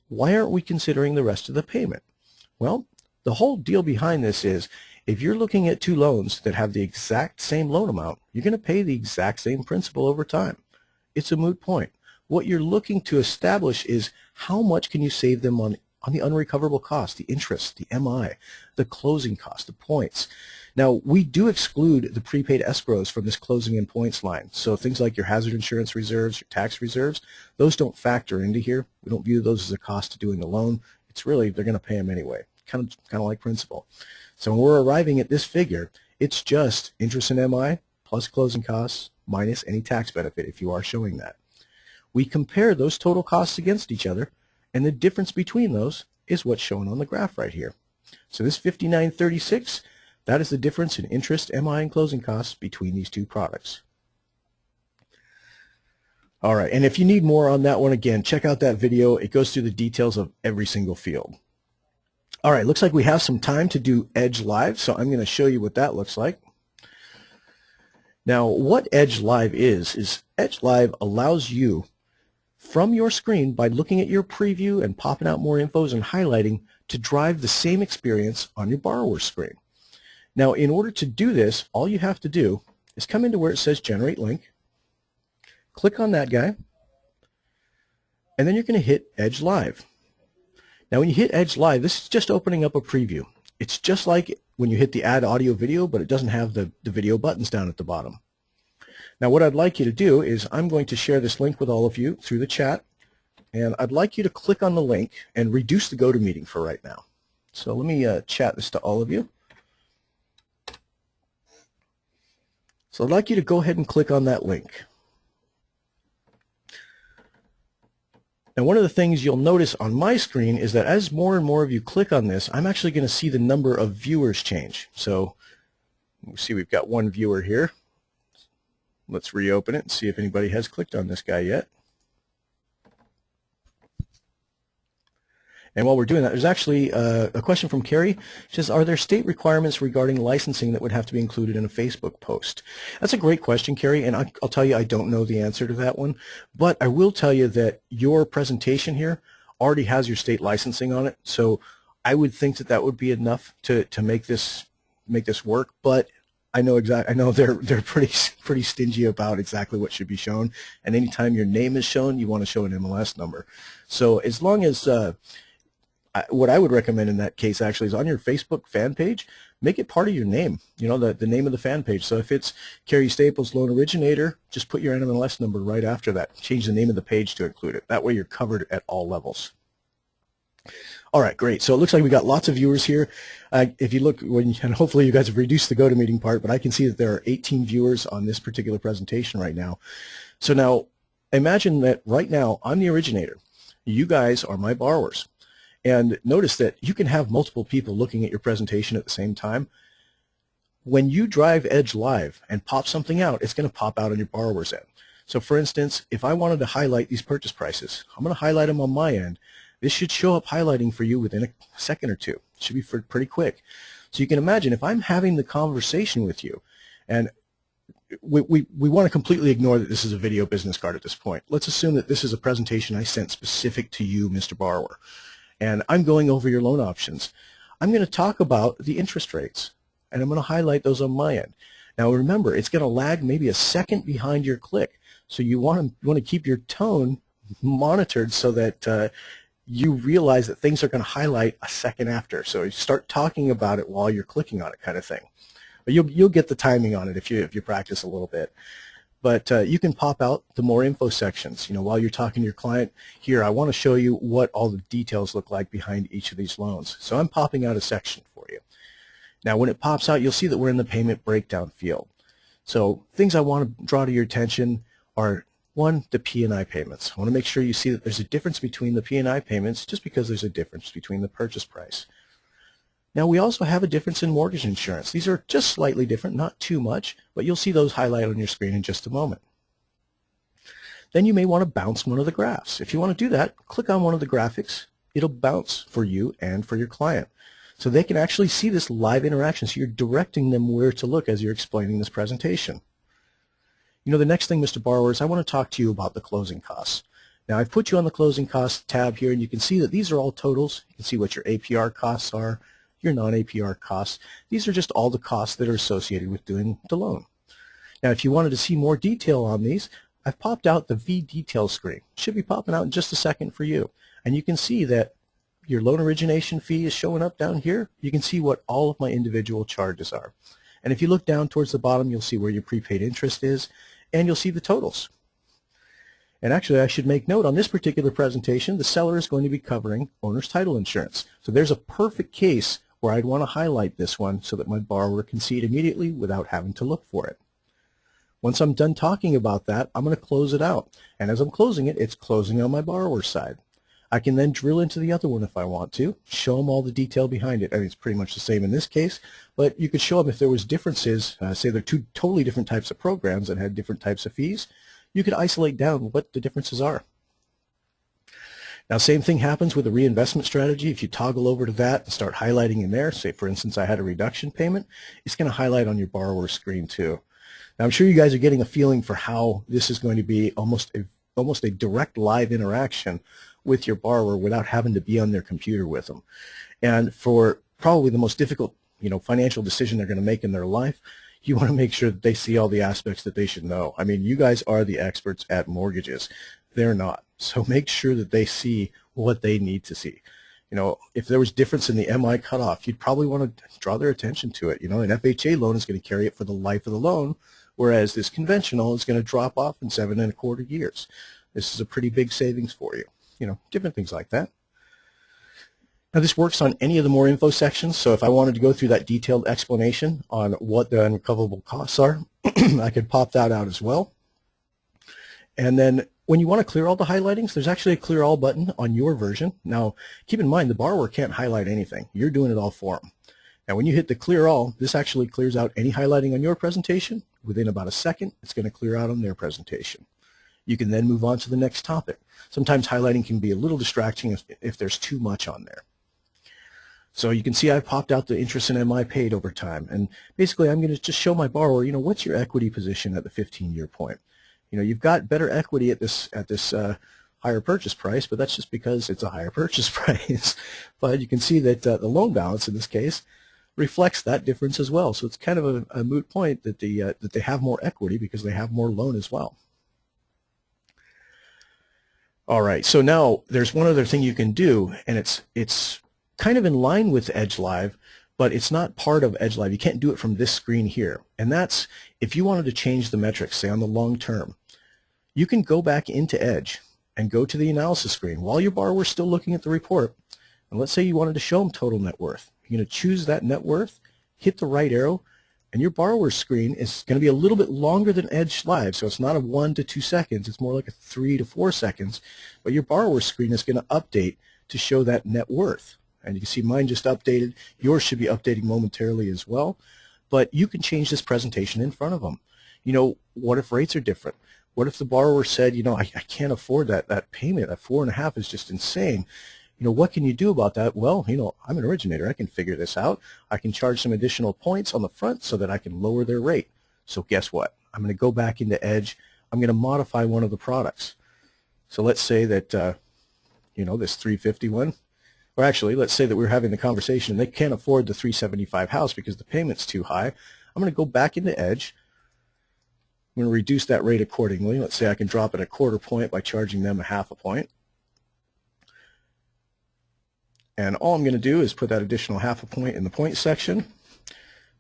[SPEAKER 1] why aren't we considering the rest of the payment? Well, the whole deal behind this is, if you're looking at two loans that have the exact same loan amount, you're going to pay the exact same principal over time. It's a moot point. What you're looking to establish is how much can you save them on the unrecoverable cost, the interest, the MI, the closing cost, the points. Now, we do exclude the prepaid escrows from this closing in points line. So things like your hazard insurance reserves, your tax reserves, those don't factor into here. We don't view those as a cost to doing the loan. It's really, they're going to pay them anyway, kind of like principal. So when we're arriving at this figure, it's just interest and MI plus closing costs minus any tax benefit if you are showing that. We compare those total costs against each other, and the difference between those is what's shown on the graph right here. So this $59.36, that is the difference in interest, MI, and closing costs between these two products. All right, and if you need more on that one, again, check out that video. It goes through the details of every single field. All right, looks like we have some time to do Edge Live, so I'm going to show you what that looks like. Now, what Edge Live is Edge Live allows you, from your screen, by looking at your preview and popping out more infos and highlighting, to drive the same experience on your borrower screen. Now, in order to do this, all you have to do is come into where it says Generate Link, click on that guy, and then you're going to hit Edge Live. Now, when you hit Edge Live, this is just opening up a preview. It's just like when you hit the Add Audio Video, but it doesn't have the video buttons down at the bottom. Now, what I'd like you to do is I'm going to share this link with all of you through the chat, and I'd like you to click on the link and reduce the GoToMeeting for right now. So let me chat this to all of you. So I'd like you to go ahead and click on that link. Now, one of the things you'll notice on my screen is that as more and more of you click on this, I'm actually going to see the number of viewers change. So you see we've got one viewer here. Let's reopen it and see if anybody has clicked on this guy yet. And while we're doing that, there's actually a question from Carrie. She says, are there state requirements regarding licensing that would have to be included in a Facebook post? That's a great question, Carrie, and I'll tell you I don't know the answer to that one. But I will tell you that your presentation here already has your state licensing on it. So I would think that that would be enough to make this work. But I know they're pretty stingy about exactly what should be shown. And anytime your name is shown, you want to show an MLS number. So as long as what I would recommend in that case actually is on your Facebook fan page, make it part of your name, you know, the name of the fan page. So if it's Carrie Staples Loan Originator, just put your NMLS number right after that. Change the name of the page to include it. That way you're covered at all levels. All right, great. So it looks like we got lots of viewers here. If you look, and hopefully you guys have reduced the GoToMeeting part, but I can see that there are 18 viewers on this particular presentation right now. So now imagine that right now I'm the originator. You guys are my borrowers. And notice that you can have multiple people looking at your presentation at the same time. When you drive Edge Live and pop something out, it's going to pop out on your borrower's end. So for instance, if I wanted to highlight these purchase prices, I'm going to highlight them on my end. This should show up highlighting for you within a second or two. It should be pretty quick. So you can imagine if I'm having the conversation with you, and we want to completely ignore that this is a video business card at this point. Let's assume that this is a presentation I sent specific to you, Mr. Borrower. And I'm going over your loan options. I'm going to talk about the interest rates, and I'm going to highlight those on my end. Now remember, it's going to lag maybe a second behind your click, so you want to keep your tone monitored so that you realize that things are going to highlight a second after. So you start talking about it while you're clicking on it, kind of thing. But you'll get the timing on it if you practice a little bit. But you can pop out the more info sections. You know, while you're talking to your client, here I want to show you what all the details look like behind each of these loans. So I'm popping out a section for you. Now when it pops out, you'll see that we're in the payment breakdown field. So things I want to draw to your attention are, one, the P&I payments. I want to make sure you see that there's a difference between the P&I payments just because there's a difference between the purchase price. Now we also have a difference in mortgage insurance. These are just slightly different, not too much, but you'll see those highlighted on your screen in just a moment. then you may want to bounce one of the graphs. If you want to do that, click on one of the graphics. It'll bounce for you and for your client. So they can actually see this live interaction. So you're directing them where to look as you're explaining this presentation. You know, the next thing, Mr. Borrower, is I want to talk to you about the closing costs. Now, I've put you on the closing costs tab here, and you can see that these are all totals. You can see what your APR costs are, your non-APR costs. These are just all the costs that are associated with doing the loan. Now, if you wanted to see more detail on these, I've popped out the V-Detail screen. It should be popping out in just a second for you. And you can see that your loan origination fee is showing up down here. You can see what all of my individual charges are. And if you look down towards the bottom, you'll see where your prepaid interest is, and you'll see the totals. And actually, I should make note, on this particular presentation, the seller is going to be covering owner's title insurance. So there's a perfect case where I'd want to highlight this one so that my borrower can see it immediately without having to look for it. Once I'm done talking about that, I'm going to close it out. And as I'm closing it, it's closing on my borrower's side. I can then drill into the other one if I want to, show them all the detail behind it. I mean, it's pretty much the same in this case, but you could show them if there was differences, say they're two totally different types of programs that had different types of fees, you could isolate down what the differences are. Now, same thing happens with a reinvestment strategy. If you toggle over to that and start highlighting in there, say for instance I had a reduction payment, it's going to highlight on your borrower's screen too. Now, I'm sure you guys are getting a feeling for how this is going to be almost a direct live interaction with your borrower without having to be on their computer with them. And for probably the most difficult, financial decision they're going to make in their life, you want to make sure that they see all the aspects that they should know. I mean, you guys are the experts at mortgages. They're not. So make sure that they see what they need to see. If there was difference in the MI cutoff, you'd probably want to draw their attention to it. An FHA loan is going to carry it for the life of the loan, whereas this conventional is going to drop off in 7 1/4 years. This is a pretty big savings for you. Different things like that. Now, this works on any of the more info sections, so if I wanted to go through that detailed explanation on what the unrecoverable costs are, I could pop that out as well. And then when you want to clear all the highlightings, there's actually a clear all button on your version. Now, keep in mind, the borrower can't highlight anything. You're doing it all for them. Now, when you hit the clear all, this actually clears out any highlighting on your presentation. Within about a second, it's going to clear out on their presentation. You can then move on to the next topic. Sometimes highlighting can be a little distracting if there's too much on there. So you can see I've popped out the interest in MI paid over time. And basically, I'm going to just show my borrower, what's your equity position at the 15-year point? You've got better equity at this higher purchase price, but that's just because it's a higher purchase price. But you can see that the loan balance in this case reflects that difference as well. So it's kind of a moot point that they have more equity because they have more loan as well. All right, so now there's one other thing you can do, and it's kind of in line with Edge Live, but it's not part of Edge Live. You can't do it from this screen here, and that's if you wanted to change the metrics, say on the long term, you can go back into Edge and go to the analysis screen while your borrower's still looking at the report, and let's say you wanted to show them total net worth. You're going to choose that net worth, hit the right arrow, and your borrower's screen is going to be a little bit longer than Edge Live, so it's not a 1 to 2 seconds, it's more like a 3 to 4 seconds, but your borrower's screen is going to update to show that net worth. And you can see mine just updated. Yours should be updating momentarily as well, but you can change this presentation in front of them. What if rates are different? What if the borrower said, I can't afford that payment, that 4.5 is just insane. What can you do about that? Well, I'm an originator. I can figure this out. I can charge some additional points on the front so that I can lower their rate. So guess what? I'm going to go back into Edge. I'm going to modify one of the products. So let's say that, this 351, or actually, let's say that we're having the conversation and they can't afford the 375 house because the payment's too high. I'm going to go back into Edge. I'm going to reduce that rate accordingly. Let's say I can drop it 1/4 point by charging them 1/2 point. And all I'm going to do is put that additional 1/2 point in the point section.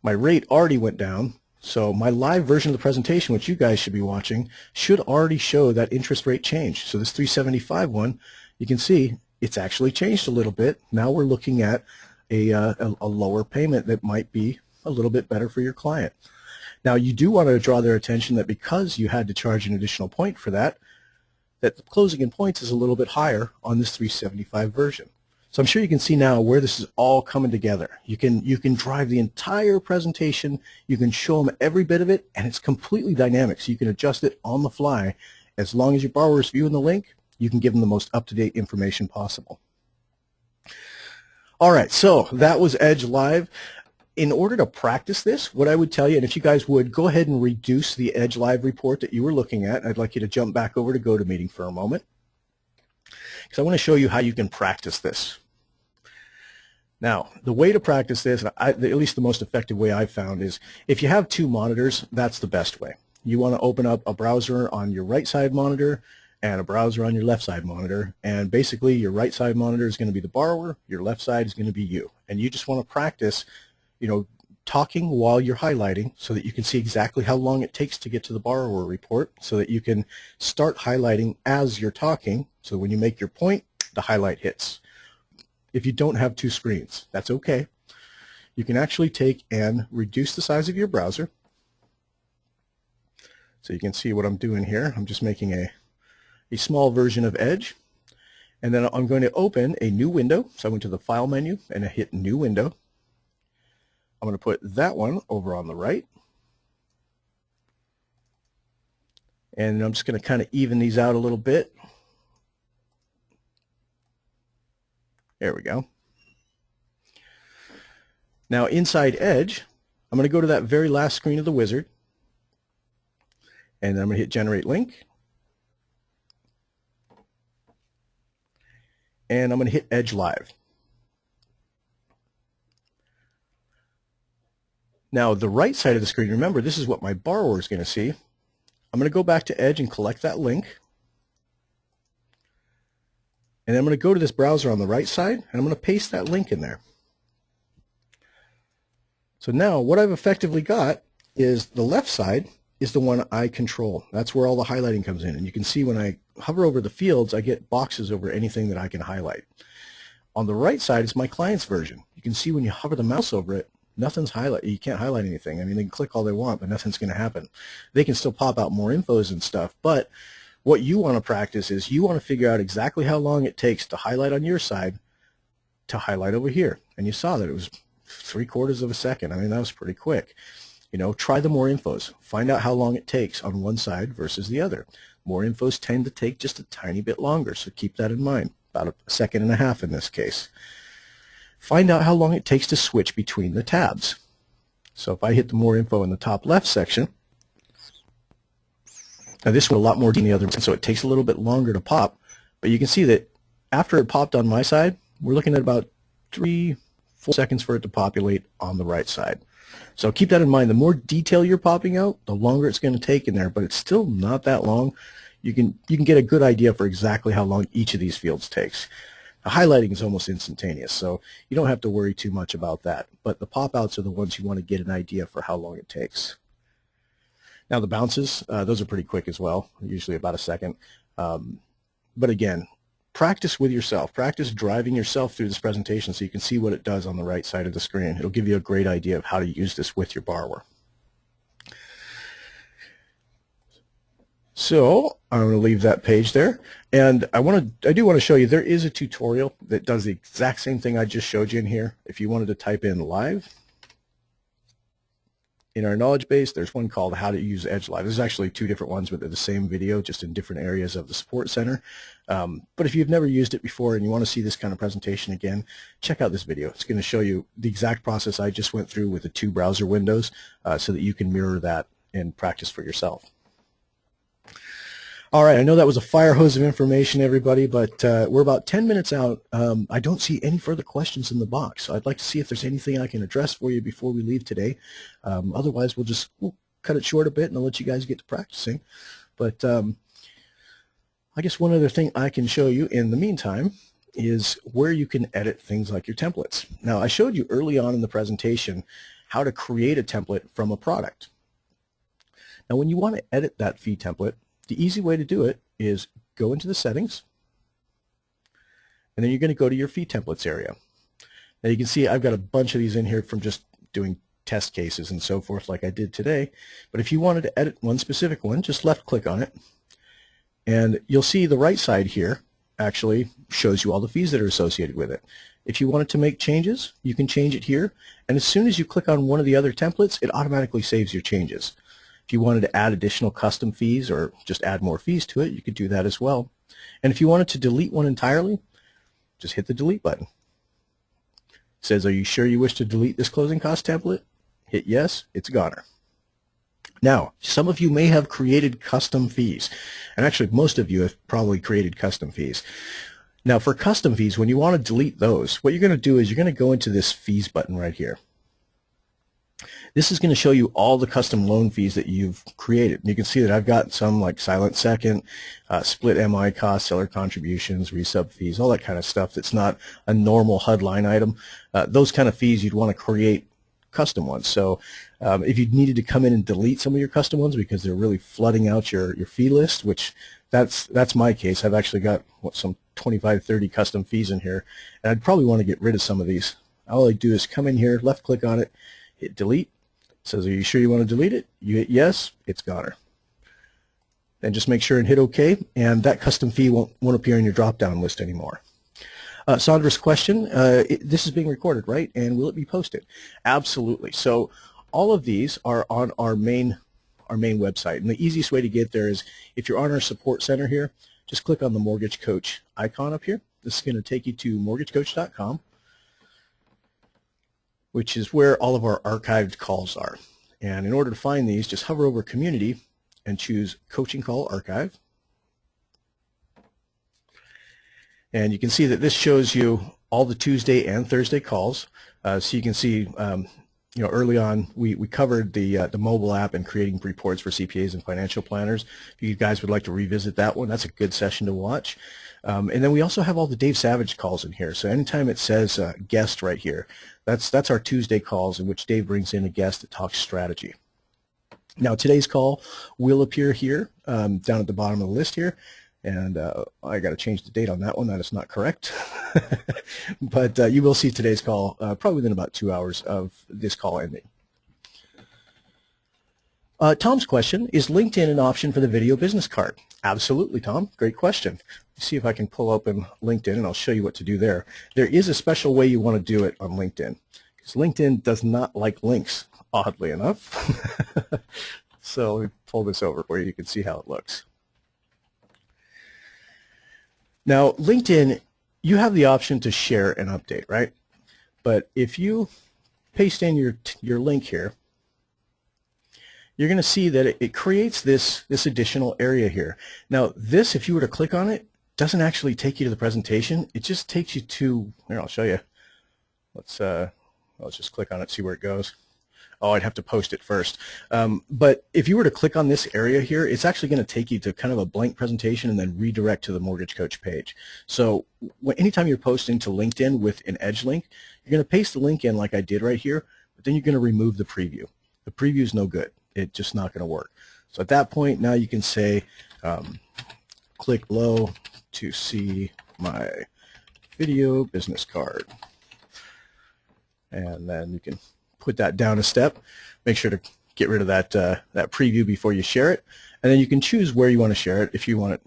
[SPEAKER 1] My rate already went down, so my live version of the presentation, which you guys should be watching, should already show that interest rate change. So this 375 one, you can see it's actually changed a little bit. Now we're looking at a lower payment that might be a little bit better for your client. Now you do want to draw their attention that because you had to charge an additional point for that the closing in points is a little bit higher on this 375 version. So I'm sure you can see now where this is all coming together. You can drive the entire presentation, you can show them every bit of it, and it's completely dynamic, so you can adjust it on the fly As long as your borrower is viewing the link, you can give them the most up-to-date information possible. All right, so that was Edge Live. In order to practice this, what I would tell you, and if you guys would, go ahead and reduce the Edge Live report that you were looking at. I'd like you to jump back over to GoToMeeting for a moment, because I want to show you how you can practice this. Now, the way to practice this, at least the most effective way I've found, is if you have two monitors, that's the best way. You want to open up a browser on your right side monitor and a browser on your left side monitor, and basically your right side monitor is going to be the borrower, your left side is going to be you, and you just want to practice, you know, talking while you're highlighting so that you can see exactly how long it takes to get to the borrower report, so that you can start highlighting as you're talking, so when you make your point, the highlight hits. If you don't have two screens, that's okay. You can actually take and reduce the size of your browser. So you can see what I'm doing here. I'm just making a small version of Edge. And then I'm going to open a new window. So I went to the File menu and I hit New Window. I'm going to put that one over on the right. And I'm just going to kind of even these out a little bit. There we go. Now inside Edge, I'm going to go to that very last screen of the wizard. And then I'm going to hit Generate Link. And I'm going to hit Edge Live. Now the right side of the screen, remember this is what my borrower is going to see. I'm going to go back to Edge and collect that link. And then I'm going to go to this browser on the right side and I'm going to paste that link in there. So now what I've effectively got is the left side is the one I control. That's where all the highlighting comes in. And you can see when I hover over the fields, I get boxes over anything that I can highlight. On the right side is my client's version. You can see when you hover the mouse over it, nothing's highlighted. You can't highlight anything. I mean, they can click all they want, but nothing's going to happen. They can still pop out more infos and stuff, but what you want to practice is you want to figure out exactly how long it takes to highlight on your side to highlight over here. And you saw that it was 3/4 of a second. I mean, that was pretty quick. You know, try the more infos. Find out how long it takes on one side versus the other. More infos tend to take just a tiny bit longer, so keep that in mind. About 1.5 seconds in this case. Find out how long it takes to switch between the tabs. So if I hit the more info in the top left section, now this one a lot more than the other, so it takes a little bit longer to pop, but you can see that after it popped on my side, we're looking at about 3-4 seconds for it to populate on the right side. So keep that in mind. The more detail you're popping out, the longer it's going to take in there, but it's still not that long. You can get a good idea for exactly how long each of these fields takes. The highlighting is almost instantaneous, so you don't have to worry too much about that. But the pop-outs are the ones you want to get an idea for how long it takes. Now the bounces, those are pretty quick as well, usually about 1 second. But again, practice with yourself. Practice driving yourself through this presentation so you can see what it does on the right side of the screen. It'll give you a great idea of how to use this with your borrower. So I'm going to leave that page there, and I do want to show you there is a tutorial that does the exact same thing I just showed you in here. If you wanted to type in live in our knowledge base, there's one called How to Use Edge Live. There's actually 2 different ones, but they're the same video, just in different areas of the support center. But if you've never used it before and you want to see this kind of presentation again, check out this video. It's going to show you the exact process I just went through with the 2 browser windows so that you can mirror that and practice for yourself. All right, I know that was a fire hose of information, everybody, but we're about 10 minutes out. I don't see any further questions in the box, so I'd like to see if there's anything I can address for you before we leave today. Otherwise, we'll cut it short a bit and I'll let you guys get to practicing. But I guess one other thing I can show you in the meantime is where you can edit things like your templates. Now, I showed you early on in the presentation how to create a template from a product. Now, when you want to edit that fee template, the easy way to do it is go into the settings, and then you're going to go to your fee templates area. Now you can see I've got a bunch of these in here from just doing test cases and so forth like I did today. But if you wanted to edit one specific one, just left click on it, and you'll see the right side here actually shows you all the fees that are associated with it. If you wanted to make changes, you can change it here, and as soon as you click on one of the other templates, it automatically saves your changes. If you wanted to add additional custom fees or just add more fees to it, you could do that as well. And if you wanted to delete one entirely, just hit the delete button. It says, are you sure you wish to delete this closing cost template? Hit yes, it's goner. Now, some of you may have created custom fees, and actually most of you have probably created custom fees. Now, for custom fees, when you want to delete those, what you're going to do is you're going to go into this fees button right here. This is going to show you all the custom loan fees that you've created. And you can see that I've got some like silent second, split MI costs, seller contributions, resub fees, all that kind of stuff that's not a normal HUD line item. Those kind of fees you'd want to create custom ones. So if you needed to come in and delete some of your custom ones because they're really flooding out your fee list, which that's my case. I've actually got some 25, 30 custom fees in here, and I'd probably want to get rid of some of these. All I do is come in here, left click on it, hit delete. It says, are you sure you want to delete it? You hit yes, it's goner. Then just make sure and hit OK, and that custom fee won't appear in your drop-down list anymore. Sandra's question, this is being recorded, right? And will it be posted? Absolutely. So all of these are on our main website. And the easiest way to get there is if you're on our support center here, just click on the Mortgage Coach icon up here. This is going to take you to mortgagecoach.com, which is where all of our archived calls are. And in order to find these, just hover over Community and choose Coaching Call Archive. And you can see that this shows you all the Tuesday and Thursday calls. So you can see, early on we covered the mobile app and creating reports for CPAs and financial planners. If you guys would like to revisit that one, that's a good session to watch. And then we also have all the Dave Savage calls in here. So anytime it says guest right here, that's our Tuesday calls in which Dave brings in a guest that talks strategy. Now today's call will appear here down at the bottom of the list here. And I got to change the date on that one. That is not correct. But you will see today's call probably within about 2 hours of this call ending. Tom's question, is LinkedIn an option for the video business card? Absolutely, Tom. Great question. Let's see if I can pull open LinkedIn, and I'll show you what to do there. There is a special way you want to do it on LinkedIn, because LinkedIn does not like links, oddly enough. So let me pull this over where you can see how it looks. Now, LinkedIn, you have the option to share and update, right? But if you paste in your link here, you're going to see that it creates this additional area here. Now, this, if you were to click on it, doesn't actually take you to the presentation. It just takes you to, here, I'll show you. Let's just click on it, see where it goes. Oh, I'd have to post it first. But if you were to click on this area here, it's actually going to take you to kind of a blank presentation and then redirect to the Mortgage Coach page. So anytime you're posting to LinkedIn with an edge link, you're going to paste the link in like I did right here, but then you're going to remove the preview. The preview is no good. It's just not going to work. So at that point, now you can say, click below to see my video business card. And then you can put that down a step. Make sure to get rid of that preview before you share it, and then you can choose where you want to share it. If you want it,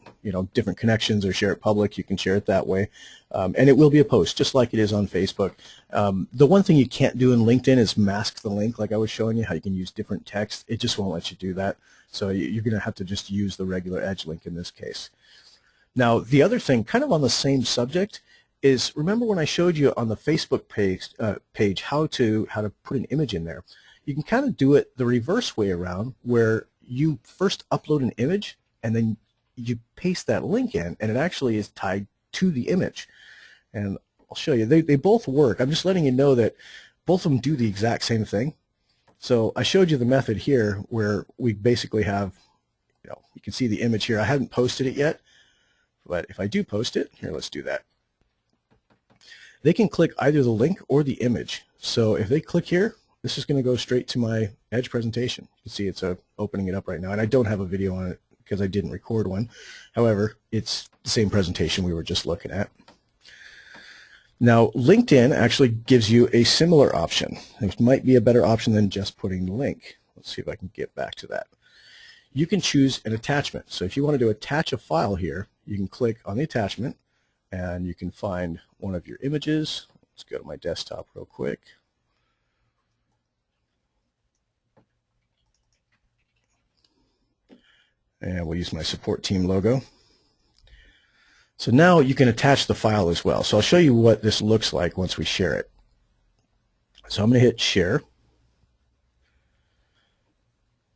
[SPEAKER 1] different connections or share it public, you can share it that way, and it will be a post just like it is on Facebook. The one thing you can't do in LinkedIn is mask the link, like I was showing you how you can use different text. It just won't let you do that, so you're going to have to just use the regular edge link in this case. Now, the other thing, kind of on the same subject, is remember when I showed you on the Facebook page how to put an image in there. You can kind of do it the reverse way around, where you first upload an image and then you paste that link in, and it actually is tied to the image. And I'll show you. They both work. I'm just letting you know that both of them do the exact same thing. So I showed you the method here where we basically have, you can see the image here. I haven't posted it yet, but if I do post it, here, let's do that. They can click either the link or the image. So if they click here, this is going to go straight to my Edge presentation. You can see it's opening it up right now, and I don't have a video on it because I didn't record one. However, it's the same presentation we were just looking at. Now, LinkedIn actually gives you a similar option. It might be a better option than just putting the link. Let's see if I can get back to that. You can choose an attachment. So if you wanted to attach a file here, you can click on the attachment, and you can find one of your images. Let's go to my desktop real quick. And we'll use my support team logo. So now you can attach the file as well. So I'll show you what this looks like once we share it. So I'm going to hit share.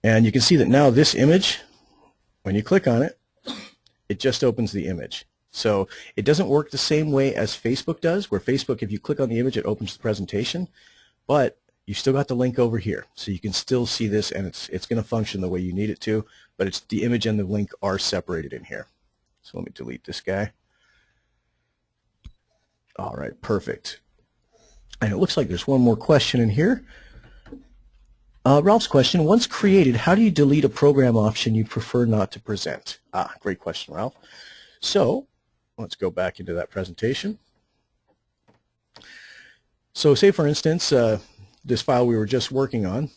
[SPEAKER 1] And you can see that now this image, when you click on it, it just opens the image. So it doesn't work the same way as Facebook does, where Facebook, if you click on the image, it opens the presentation, but you still got the link over here. So you can still see this, and it's going to function the way you need it to, but it's the image and the link are separated in here. So let me delete this guy. All right, perfect. And it looks like there's one more question in here. Ralph's question, once created, how do you delete a program option you prefer not to present? Great question, Ralph. So let's go back into that presentation. So say, for instance, this file we were just working on.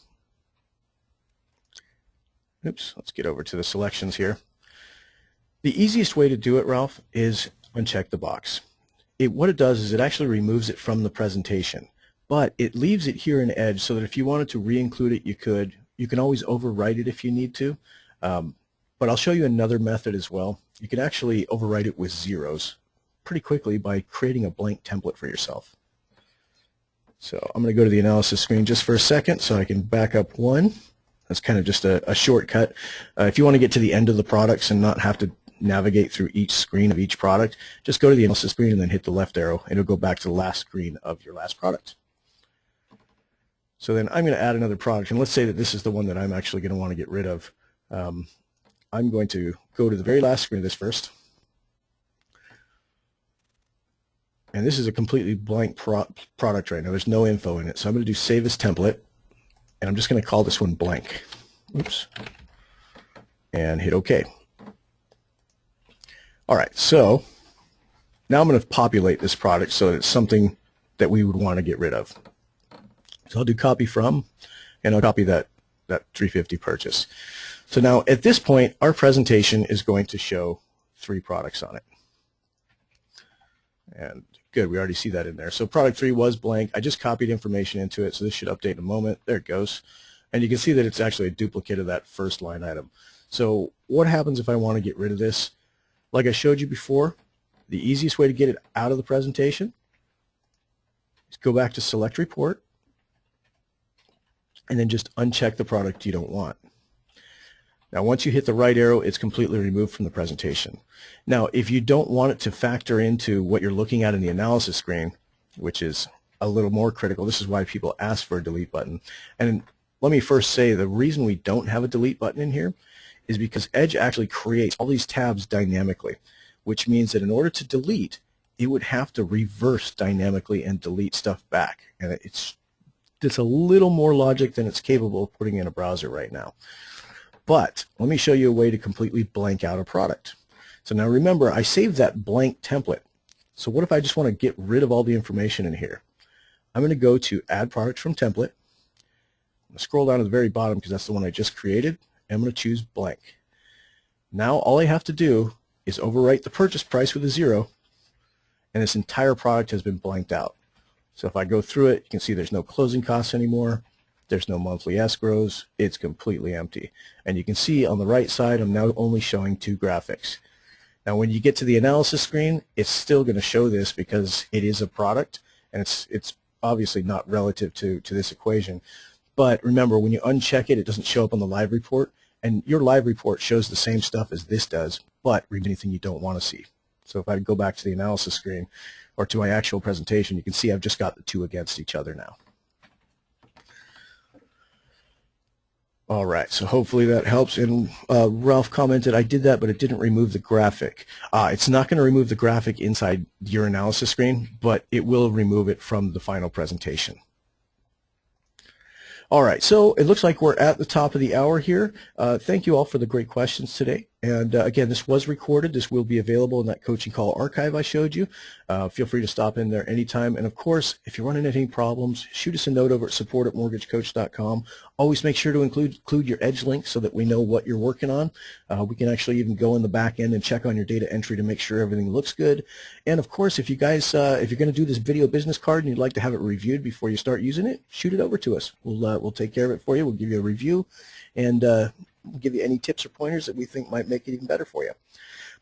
[SPEAKER 1] Oops, let's get over to the selections here. The easiest way to do it, Ralph, is uncheck the box. What it does is it actually removes it from the presentation, but it leaves it here in Edge so that if you wanted to re-include it, you could. You can always overwrite it if you need to, but I'll show you another method as well. You can actually overwrite it with zeros pretty quickly by creating a blank template for yourself. So I'm going to go to the analysis screen just for a second so I can back up one. That's kind of just a shortcut. If you want to get to the end of the products and not have to navigate through each screen of each product, just go to the analysis screen and then hit the left arrow. It'll go back to the last screen of your last product. So then I'm going to add another product, and let's say that this is the one that I'm actually going to want to get rid of. I'm going to go to the very last screen of this first. And this is a completely blank product right now. There's no info in it. So I'm going to do save as template, and I'm just going to call this one blank. Oops. And hit OK. All right, so now I'm going to populate this product so that it's something that we would want to get rid of. So I'll do copy from, and I'll copy that 350 purchase. So now at this point, our presentation is going to show 3 products on it. And good, we already see that in there. So product 3 was blank. I just copied information into it, so this should update in a moment. There it goes. And you can see that it's actually a duplicate of that first line item. So what happens if I want to get rid of this? Like I showed you before, the easiest way to get it out of the presentation is go back to Select Report and then just uncheck the product you don't want. Now once you hit the right arrow, it's completely removed from the presentation. Now if you don't want it to factor into what you're looking at in the analysis screen, which is a little more critical, this is why people ask for a delete button. And let me first say the reason we don't have a delete button in here is because Edge actually creates all these tabs dynamically, which means that in order to delete, it would have to reverse dynamically and delete stuff back. And it's a little more logic than it's capable of putting in a browser right now. But let me show you a way to completely blank out a product. So now remember, I saved that blank template. So what if I just want to get rid of all the information in here? I'm going to go to Add Product from Template. I'm going to scroll down to the very bottom because that's the one I just created. I'm going to choose blank. Now all I have to do is overwrite the purchase price with a 0, and this entire product has been blanked out. So if I go through it, you can see there's no closing costs anymore. There's no monthly escrows. It's completely empty. And you can see on the right side, I'm now only showing 2 graphics. Now when you get to the analysis screen, it's still going to show this because it is a product, and it's obviously not relative to this equation. But remember, when you uncheck it, it doesn't show up on the live report, and your live report shows the same stuff as this does, but read anything you don't want to see. So if I go back to the analysis screen or to my actual presentation, you can see I've just got the 2 against each other now. All right, so hopefully that helps. And Ralph commented, I did that, but it didn't remove the graphic. It's not going to remove the graphic inside your analysis screen, but it will remove it from the final presentation. All right, so it looks like we're at the top of the hour here. Thank you all for the great questions today. And again, this was recorded. This will be available in that coaching call archive I showed you. Feel free to stop in there anytime. And of course, if you're running into any problems, shoot us a note over at support@mortgagecoach.com. Always make sure to include your Edge link so that we know what you're working on. We can actually even go in the back end and check on your data entry to make sure everything looks good. And of course, if you guys, if you're going to do this video business card and you'd like to have it reviewed before you start using it, shoot it over to us. We'll take care of it for you. We'll give you a review. And We'll give you any tips or pointers that we think might make it even better for you.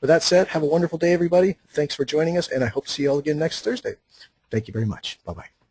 [SPEAKER 1] With that said, have a wonderful day, everybody. Thanks for joining us, and I hope to see you all again next Thursday. Thank you very much. Bye-bye.